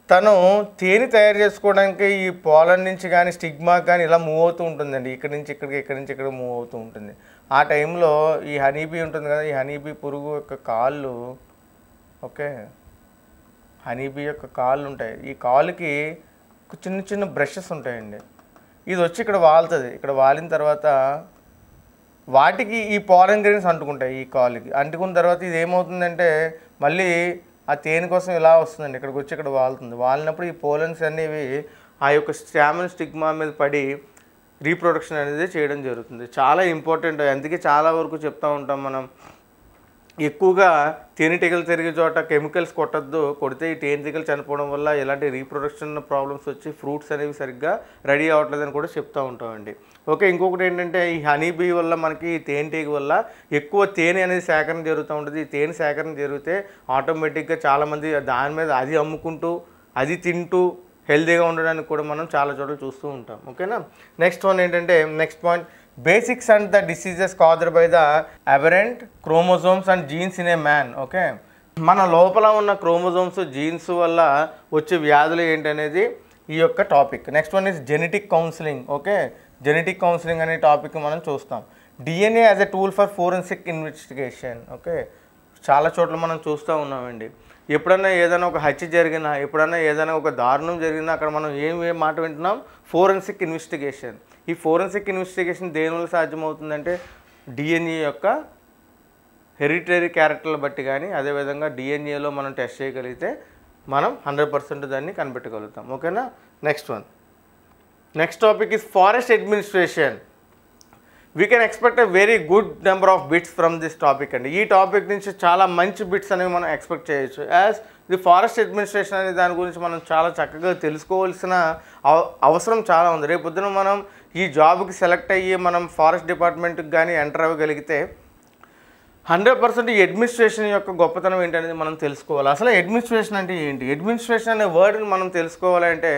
తను తేనె తయారు చేసుకోవడానికి ఈ పోలన్ నుంచి కానీ స్టిగ్మా కానీ ఇలా మూవ్ అవుతూ ఉంటుందండి. ఇక్కడి నుంచి ఇక్కడ మూవ్ అవుతూ ఉంటుంది. ఆ టైంలో ఈ హనీబీ ఉంటుంది కదా, ఈ హనీబీ పురుగు యొక్క కాళ్ళు, ఓకే, హనీబీ యొక్క కాళ్ళు ఉంటాయి, ఈ కాలుకి చిన్న చిన్న బ్రషెస్ ఉంటాయండి. ఇది వచ్చి ఇక్కడ వాలుతుంది. ఇక్కడ వాలిన తర్వాత వాటికి ఈ పాలన్ గ్రెయిన్స్ అంటుకుంటాయి. ఈ కాలుకి అంటుకున్న తర్వాత ఇది ఏమవుతుందంటే మళ్ళీ ఆ తేనె కోసం ఇలా వస్తుందండి, ఇక్కడికి వచ్చి ఇక్కడ వాలుతుంది. వాలినప్పుడు ఈ పోలన్స్ అనేవి ఆ యొక్క స్టామిన్ స్టిగ్మా మీద పడి రీప్రొడక్షన్ అనేది చేయడం జరుగుతుంది. చాలా ఇంపార్టెంట్. అందుకే చాలా వరకు చెప్తూ ఉంటాం మనం, ఎక్కువగా తేనెటీగలు తిరిగే చోట కెమికల్స్ కొట్టద్దు, కొడితే ఈ తేనెటీగలు చనిపోవడం వల్ల ఇలాంటి రీప్రొడక్షన్ ప్రాబ్లమ్స్ వచ్చి ఫ్రూట్స్ అనేవి సరిగ్గా రెడీ అవ్వట్లేదని కూడా చెప్తూ ఉంటామండి. ఓకే, ఇంకొకటి ఏంటంటే ఈ హనీబీ వల్ల మనకి తేనెటీగ వల్ల ఎక్కువ తేనె అనేది సేకరణ జరుగుతూ ఉంటుంది. ఈ తేనె సేకరణ జరిగితే ఆటోమేటిక్గా చాలామంది దాని మీద అది అమ్ముకుంటూ అది తింటూ హెల్తీగా ఉండడానికి కూడా మనం చాలా చోట్ల చూస్తూ ఉంటాం. ఓకేనా, నెక్స్ట్ వన్ ఏంటంటే next point, basics and the diseases caused by the aberrant chromosomes and genes in a man. Okay, మన లోపల ఉన్న క్రోమోజోమ్స్ జీన్స్ వల్ల వచ్చే వ్యాధులు ఏంటనేది ఈ యొక్క topic. Next one is genetic counselling. Okay, genetic counselling అనే టాపిక్ మనం చూస్తాం. DNA as a tool for forensic investigation. Okay, చాలా చోట్ల మనం చూస్తూ ఉన్నామండి. ఎప్పుడన్నా ఏదైనా ఒక హత్య జరిగినా, ఎప్పుడన్నా ఏదైనా ఒక దారుణం జరిగినా అక్కడ మనం ఏం మాట వింటున్నాం, ఫోరెన్సిక్ ఇన్వెస్టిగేషన్. ఈ ఫోరెన్సిక్ ఇన్వెస్టిగేషన్ దేనివల్ల సాధ్యమవుతుందంటే డిఎన్ఏ యొక్క హెరిటరీ క్యారెక్టర్లు బట్టి కానీ, అదేవిధంగా డిఎన్ఏలో మనం టెస్ట్ చేయగలిగితే మనం 100% దాన్ని కనిపెట్టగలుగుతాం. ఓకేనా, next one, next topic is forest administration. We can expect a very good number of bits from this topic అండి. ఈ టాపిక్ నుంచి చాలా మంచి బిట్స్ అనేవి మనం ఎక్స్పెక్ట్ చేయొచ్చు. యాజ్ ది ఫారెస్ట్ అడ్మినిస్ట్రేషన్ అనే దాని గురించి మనం చాలా చక్కగా తెలుసుకోవాల్సిన అవసరం చాలా ఉంది. రేపు పొద్దున మనం ఈ జాబ్కి సెలెక్ట్ అయ్యి మనం ఫారెస్ట్ డిపార్ట్మెంట్కి కానీ ఎంటర్ అవ్వగలిగితే 100% ఈ అడ్మినిస్ట్రేషన్ యొక్క గొప్పతనం ఏంటనేది మనం తెలుసుకోవాలి. అసలు అడ్మినిస్ట్రేషన్ అంటే ఏంటి? అడ్మినిస్ట్రేషన్ అనే వర్డ్ని మనం తెలుసుకోవాలంటే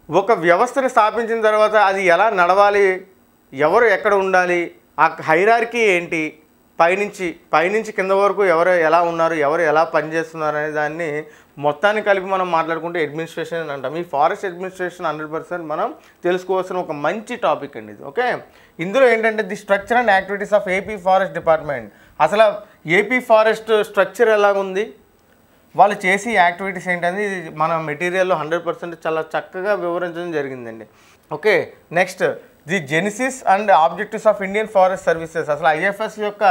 ఒక వ్యవస్థని స్థాపించిన తర్వాత అది ఎలా నడవాలి, ఎవరు ఎక్కడ ఉండాలి, ఆ హైరార్కీ ఏంటి, పైనుంచి కింద వరకు ఎవరు ఎలా ఉన్నారు, ఎవరు ఎలా పనిచేస్తున్నారు అనే దాన్ని మొత్తాన్ని కలిపి మనం మాట్లాడుకుంటే అడ్మినిస్ట్రేషన్ అని అంటాం. ఈ ఫారెస్ట్ అడ్మినిస్ట్రేషన్ 100% మనం తెలుసుకోవాల్సిన ఒక మంచి టాపిక్ అండి ఇది. ఓకే, ఇందులో ఏంటంటే the structure and activities of AP forest department. అసలు ఏపీ ఫారెస్ట్ స్ట్రక్చర్ ఎలాగుంది, వాళ్ళు చేసే యాక్టివిటీస్ ఏంటనేది మన మెటీరియల్లో 100% చాలా చక్కగా వివరించడం జరిగిందండి. Okay, next the genesis and objectives of Indian forest services. అసలు ఐఎఫ్ఎస్ యొక్క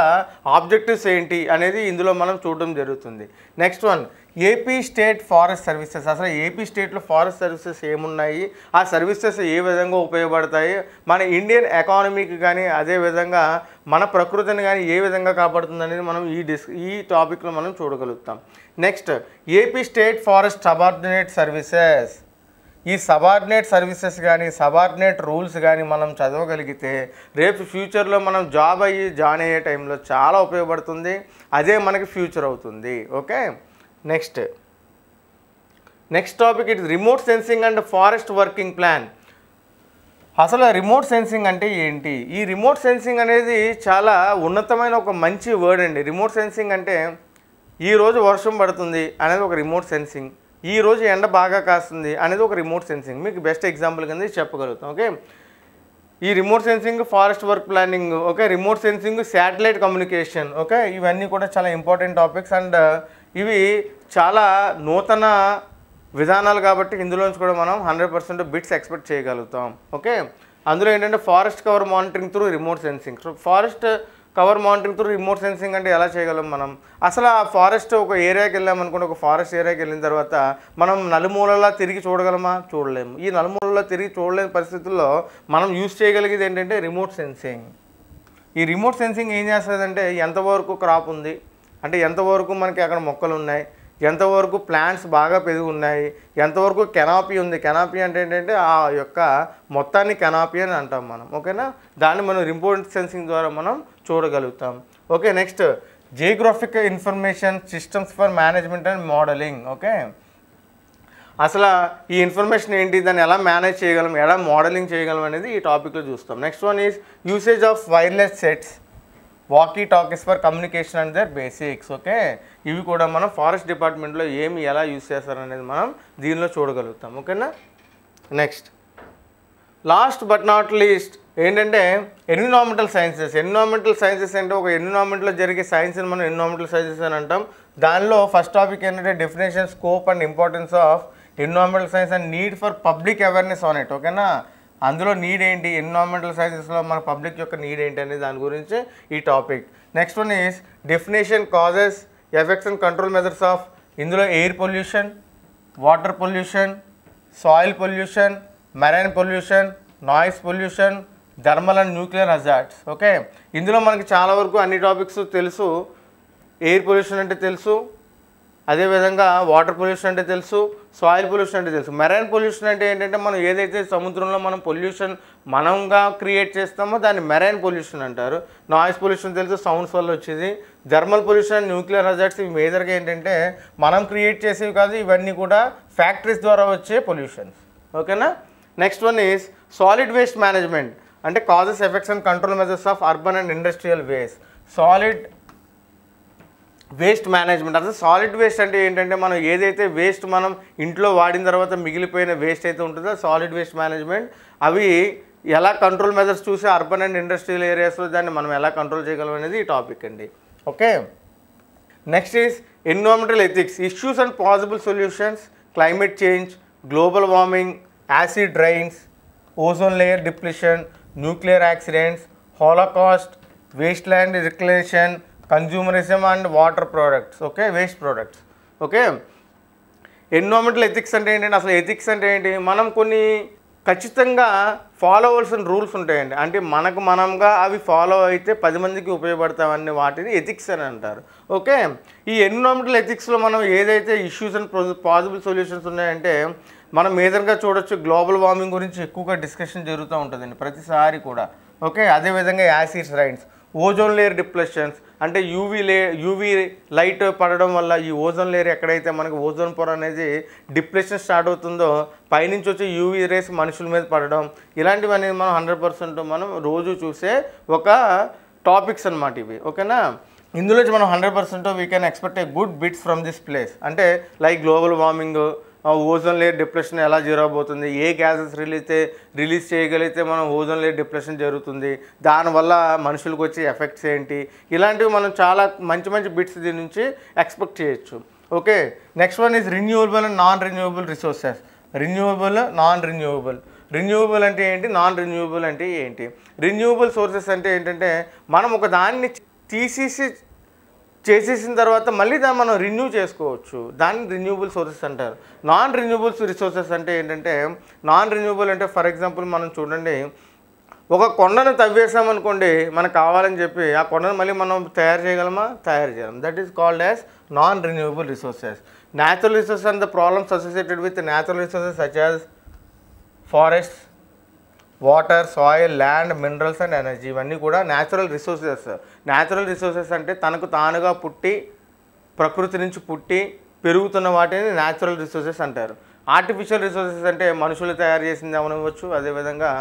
ఆబ్జెక్టివ్స్ ఏంటి అనేది ఇందులో మనం చూడడం జరుగుతుంది. Next one, AP state forest services. అసలు ఏపీ స్టేట్లో ఫారెస్ట్ సర్వీసెస్ ఏమున్నాయి, ఆ సర్వీసెస్ ఏ విధంగా ఉపయోగపడతాయి, మన ఇండియన్ ఎకానమీకి కానీ అదేవిధంగా మన ప్రకృతిని కానీ ఏ విధంగా కాపాడుతుంది అనేది మనం ఈ టాపిక్లో మనం చూడగలుగుతాం. Next, AP state forest subordinate services. ఈ సబార్డినేట్ సర్వీసెస్ కానీ సబార్డినేట్ రూల్స్ కానీ మనం చదవగలిగితే రేపు ఫ్యూచర్లో మనం జాయిన్ అయ్యే టైంలో చాలా ఉపయోగపడుతుంది. అదే మనకి ఫ్యూచర్ అవుతుంది. Okay, next topic it remote sensing and forest working plan. అసలు రిమోట్ సెన్సింగ్ అంటే ఏంటి? ఈ రిమోట్ సెన్సింగ్ అనేది చాలా ఉన్నతమైన ఒక మంచి వర్డ్ అండి. రిమోట్ సెన్సింగ్ అంటే ఈరోజు వర్షం పడుతుంది అనేది ఒక రిమోట్ సెన్సింగ్, ఈరోజు ఎండ బాగా కాస్తుంది అనేది ఒక రిమోట్ సెన్సింగ్. మీకు బెస్ట్ ఎగ్జాంపుల్ కింద చెప్పగలుగుతాం. ఓకే, ఈ remote sensing, forest work planning, okay, remote sensing, satellite communication. Okay, ఇవన్నీ కూడా చాలా ఇంపార్టెంట్ టాపిక్స్ అండ్ ఇవి చాలా నూతన విధానాలు కాబట్టి ఇందులోంచి కూడా మనం 100% బిట్స్ ఎక్స్పెక్ట్ చేయగలుగుతాం. ఓకే, అందులో ఏంటంటే forest cover monitoring through remote sensing. So forest cover monitoring through remote sensing అంటే ఎలా చేయగలం మనం? అసలు ఆ ఫారెస్ట్ ఒక ఏరియాకి వెళ్ళామనుకుంటే ఒక ఫారెస్ట్ ఏరియాకి వెళ్ళిన తర్వాత మనం నలుమూలలా తిరిగి చూడగలమా? చూడలేము. ఈ నలుమూలలా తిరిగి చూడలేని పరిస్థితుల్లో మనం యూజ్ చేయగలిగేది ఏంటంటే రిమోట్ సెన్సింగ్. ఈ రిమోట్ సెన్సింగ్ ఏం చేస్తుందంటే ఎంతవరకు క్రాప్ ఉంది, అంటే ఎంతవరకు మనకి అక్కడ మొక్కలు ఉన్నాయి, ఎంతవరకు ప్లాంట్స్ బాగా పెరిగి ఉన్నాయి, ఎంతవరకు కెనాపీ ఉంది. కెనాపీ అంటే ఏంటంటే ఆ యొక్క మొత్తాన్ని కెనాపీ అని అంటాం మనం. ఓకేనా, దాన్ని మనం రిమోట్ సెన్సింగ్ ద్వారా మనం చూడగలుగుతాం. Okay, next geographic information systems for management and modelling. Okay, అసలు ఈ ఇన్ఫర్మేషన్ ఏంటి, దాన్ని ఎలా మేనేజ్ చేయగలం, ఎలా మోడలింగ్ చేయగలం అనేది ఈ టాపిక్లో చూస్తాం. Next one is usage of wireless sets, walkie talkies for communication and their basics. Okay, ఇవి కూడా మనం ఫారెస్ట్ డిపార్ట్మెంట్లో ఏమి ఎలా యూజ్ చేస్తారనేది మనం దీనిలో చూడగలుగుతాం. ఓకేనా, next last but not least ఏంటంటే ఎన్విరాన్మెంటల్ సైన్సెస్. ఎన్విరాన్మెంటల్ సైన్సెస్ అంటే ఒక ఎన్విరాన్మెంట్లో జరిగే సైన్స్ని మనం ఎన్విరాన్మెంటల్ సైన్సెస్ అని అంటాం. దానిలో ఫస్ట్ టాపిక్ ఏంటంటే definition, scope and importance of environmental science and need for public awareness on it. ఓకేనా, అందులో నీడ్ ఏంటి, ఎన్విరాన్మెంటల్ సైన్సెస్లో మన పబ్లిక్ యొక్క నీడ్ ఏంటి అనేది దాని గురించి ఈ topic. Next one is definition, causes, effects and control methods of. ఇందులో air pollution, water pollution, soil pollution, marine pollution, noise pollution, thermal and nuclear hazards. Okay, ఇందులో మనకి చాలా వరకు అన్ని టాపిక్స్ తెలుసు. ఎయిర్ పొల్యూషన్ అంటే తెలుసు, అదేవిధంగా వాటర్ పొల్యూషన్ అంటే తెలుసు, సాయిల్ పొల్యూషన్ అంటే తెలుసు. మెరైన్ పొల్యూషన్ అంటే ఏంటంటే మనం ఏదైతే సముద్రంలో మనం పొల్యూషన్ మనంగా క్రియేట్ చేస్తామో దాన్ని మెరైన్ పొల్యూషన్ అంటారు. నాయిస్ పొల్యూషన్ తెలుసు, సౌండ్స్ వల్ల వచ్చేది. థర్మల్ పొల్యూషన్, న్యూక్లియర్ హజార్డ్స్ ఇవి మేజర్గా ఏంటంటే మనం క్రియేట్ చేసేవి కాదు, ఇవన్నీ కూడా ఫ్యాక్టరీస్ ద్వారా వచ్చే పొల్యూషన్స్. ఓకేనా. Next one is solid waste management, అంటే causes, effects and control methods of urban and industrial waste. Solid waste management, అసలు సాలిడ్ వేస్ట్ అంటే ఏంటంటే మనం ఏదైతే వేస్ట్ మనం ఇంట్లో వాడిన తర్వాత మిగిలిపోయిన వేస్ట్ అయితే ఉంటుందో సాలిడ్ వేస్ట్ మేనేజ్మెంట్, అవి ఎలా కంట్రోల్ మెథడ్స్ చూసి అర్బన్ అండ్ ఇండస్ట్రియల్ ఏరియాస్లో దాన్ని మనం ఎలా కంట్రోల్ చేయగలం అనేది ఈ టాపిక్ అండి. Okay, next is environmental ethics, issues and possible solutions, climate change, global warming, acid rains, ozone layer depletion, nuclear accidents, holocaust, wasteland reclamation, consumerism and water products. Okay, waste products. Okay, environmental ethics అంటే ఏంటంటే అసలు ethics అంటే ఏంటి, మనం కొన్ని ఖచ్చితంగా follow అవ్వాల్సిన rules ఉంటాయండి. అంటే మనకు మనంగా అవి ఫాలో అయితే 10 మందికి ఉపయోగపడతామని వాటిని ఎథిక్స్ అని అంటారు. ఓకే, ఈ ఎన్విరాన్మెంటల్ ఎథిక్స్లో మనం ఏదైతే ఇష్యూస్ అండ్ పాసిబుల్ సొల్యూషన్స్ ఉన్నాయంటే మనం మేజర్గా చూడొచ్చు, గ్లోబల్ వార్మింగ్ గురించి ఎక్కువగా డిస్కషన్ జరుగుతూ ఉంటుందండి ప్రతిసారి కూడా. ఓకే, అదేవిధంగా acids rains, ozone layer depressions, అంటే యూవీ లైట్ పడడం వల్ల ఈ ఓజోన్ లేయర్ ఎక్కడైతే మనకి ఓజోన్ పొర అనేది డిప్రెషన్ స్టార్ట్ అవుతుందో పైనుంచి వచ్చే యూవీ రేస్ మనుషుల మీద పడడం, ఇలాంటివన్నీ మనం 100% మనం రోజు చూసే ఒక టాపిక్స్ అన్నమాట ఇవి. ఓకేనా, ఇందులో మనం 100% we can expect a good bits from this place. అంటే like global warming, ozone layer depression ఎలా జరగబోతుంది, ఏ గ్యాసెస్ రిలీజ్ చేయగలిగితే మనం ఓజోన్ లేయర్ డిప్రెషన్ జరుగుతుంది, దానివల్ల మనుషులకు వచ్చే ఎఫెక్ట్స్ ఏంటి, ఇలాంటివి మనం చాలా మంచి మంచి బిట్స్ దీని నుంచి ఎక్స్పెక్ట్ చేయొచ్చు. Okay, next one is renewable and non renewable resources. Renewable, non renewable. Renewable అంటే ఏంటి, నాన్ రిన్యూవబుల్ అంటే ఏంటి. రిన్యూవబుల్ సోర్సెస్ అంటే ఏంటంటే మనం ఒక దాన్ని చేసేసిన తర్వాత మళ్ళీ దాన్ని మనం రెన్యూ చేసుకోవచ్చు, దాన్ని రిన్యూవబుల్ సోర్సెస్ అంటారు. నాన్ రిన్యూవబుల్ రిసోర్సెస్ అంటే ఏంటంటే, నాన్ రిన్యూవబుల్ అంటే ఫర్ ఎగ్జాంపుల్ మనం చూడండి, ఒక కొండను తవ్వేసామనుకోండి, మనకు కావాలని చెప్పి ఆ కొండను మళ్ళీ మనం తయారు చేయగలమా, తయారు చేయగలం. That is called as non renewable resources. Natural resources and the problems associated with natural resources such as forests, water, soil, land, minerals and energy, ఇవన్నీ కూడా న్యాచురల్ రిసోర్సెస్. న్యాచురల్ రిసోర్సెస్ అంటే తనకు తానుగా పుట్టి ప్రకృతి నుంచి పుట్టి పెరుగుతున్న వాటిని న్యాచురల్ రిసోర్సెస్ అంటారు. ఆర్టిఫిషియల్ రిసోర్సెస్ అంటే మనుషులు తయారు చేసింది అవనవచ్చు, అదేవిధంగా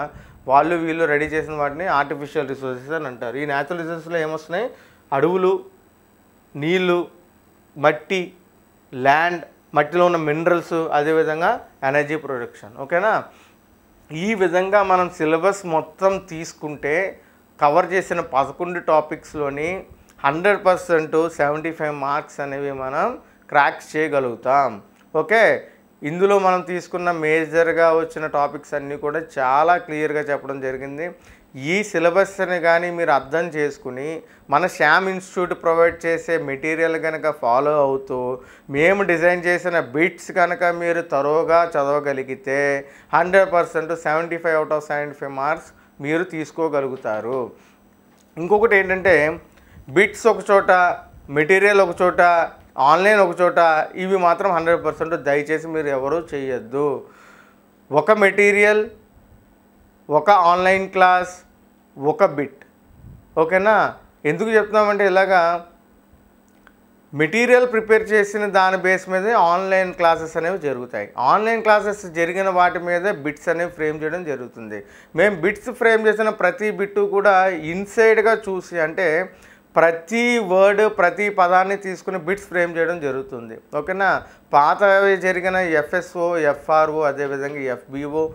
వీళ్ళు రెడీ చేసిన వాటిని ఆర్టిఫిషియల్ రిసోర్సెస్ అని అంటారు. ఈ న్యాచురల్ రిసోర్సెస్లో ఏమొస్తున్నాయి, అడవులు, నీళ్ళు, మట్టి, ల్యాండ్, మట్టిలో ఉన్న మినరల్స్, అదేవిధంగా ఎనర్జీ ప్రొడక్షన్. ఓకేనా, ఈ విధంగా మనం సిలబస్ మొత్తం తీసుకుంటే కవర్ చేసిన 11 టాపిక్స్లోని 100% 75 మార్క్స్ అనేవి మనం క్రాక్ చేయగలుగుతాం. ఓకే, ఇందులో మనం తీసుకున్న మేజర్గా వచ్చిన టాపిక్స్ అన్నీ కూడా చాలా క్లియర్గా చెప్పడం జరిగింది. ఈ సిలబస్ని కానీ మీరు అర్థం చేసుకుని మన శ్యామ్ ఇన్స్టిట్యూట్ ప్రొవైడ్ చేసే మెటీరియల్ కనుక ఫాలో అవుతూ మేము డిజైన్ చేసిన బిట్స్ కనుక మీరు తరోగా చదవగలిగితే 100% 75 out of 75 మార్క్స్ మీరు తీసుకోగలుగుతారు. ఇంకొకటి ఏంటంటే, బిట్స్ ఒక చోట, మెటీరియల్ ఒక చోట, ఆన్లైన్ ఒక చోట, ఇవి మాత్రం 100% దయచేసి మీరు ఎవరూ చేయొద్దు. ఒక మెటీరియల్, ఒక ఆన్లైన్ క్లాస్, ఒక బిట్. ఓకేనా, ఎందుకు చెప్తున్నామంటే ఇలాగా మెటీరియల్ ప్రిపేర్ చేసిన దాని బేస్ మీదే ఆన్లైన్ క్లాసెస్ అనేవి జరుగుతాయి. ఆన్లైన్ క్లాసెస్ జరిగిన వాటి మీద బిట్స్ అనేవి ఫ్రేమ్ చేయడం జరుగుతుంది. మేము బిట్స్ ఫ్రేమ్ చేసిన ప్రతి బిట్టు కూడా ఇన్సైడ్గా చూసి, అంటే ప్రతి వర్డ్, ప్రతి పదాన్ని తీసుకుని బిట్స్ ఫ్రేమ్ చేయడం జరుగుతుంది. ఓకేనా, పాతవి జరిగిన ఎఫ్ఎస్ఓ, ఎఫ్ఆర్ఓ, అదేవిధంగా ఎఫ్బిఓ,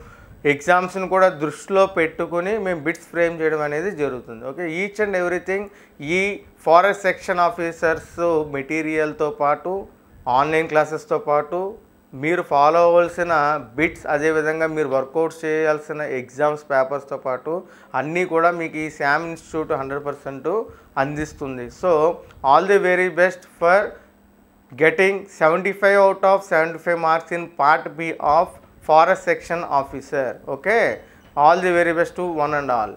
ఎగ్జామ్స్ని కూడా దృష్టిలో పెట్టుకుని మేము బిట్స్ ఫ్రేమ్ చేయడం అనేది జరుగుతుంది. ఓకే, ఈచ్ అండ్ ఎవ్రీథింగ్ ఈ ఫారెస్ట్ సెక్షన్ ఆఫీసర్స్ మెటీరియల్తో పాటు ఆన్లైన్ క్లాసెస్తో పాటు మీరు ఫాలో అవ్వాల్సిన బిట్స్, అదేవిధంగా మీరు వర్కౌట్స్ చేయాల్సిన ఎగ్జామ్స్ పేపర్స్తో పాటు అన్నీ కూడా మీకు ఈ శామ్ ఇన్స్టిట్యూట్ 100% అందిస్తుంది. So all the very best for getting 75 out of 75 marks in part B of Forest Section Officer. Okay, all the very best to one and all.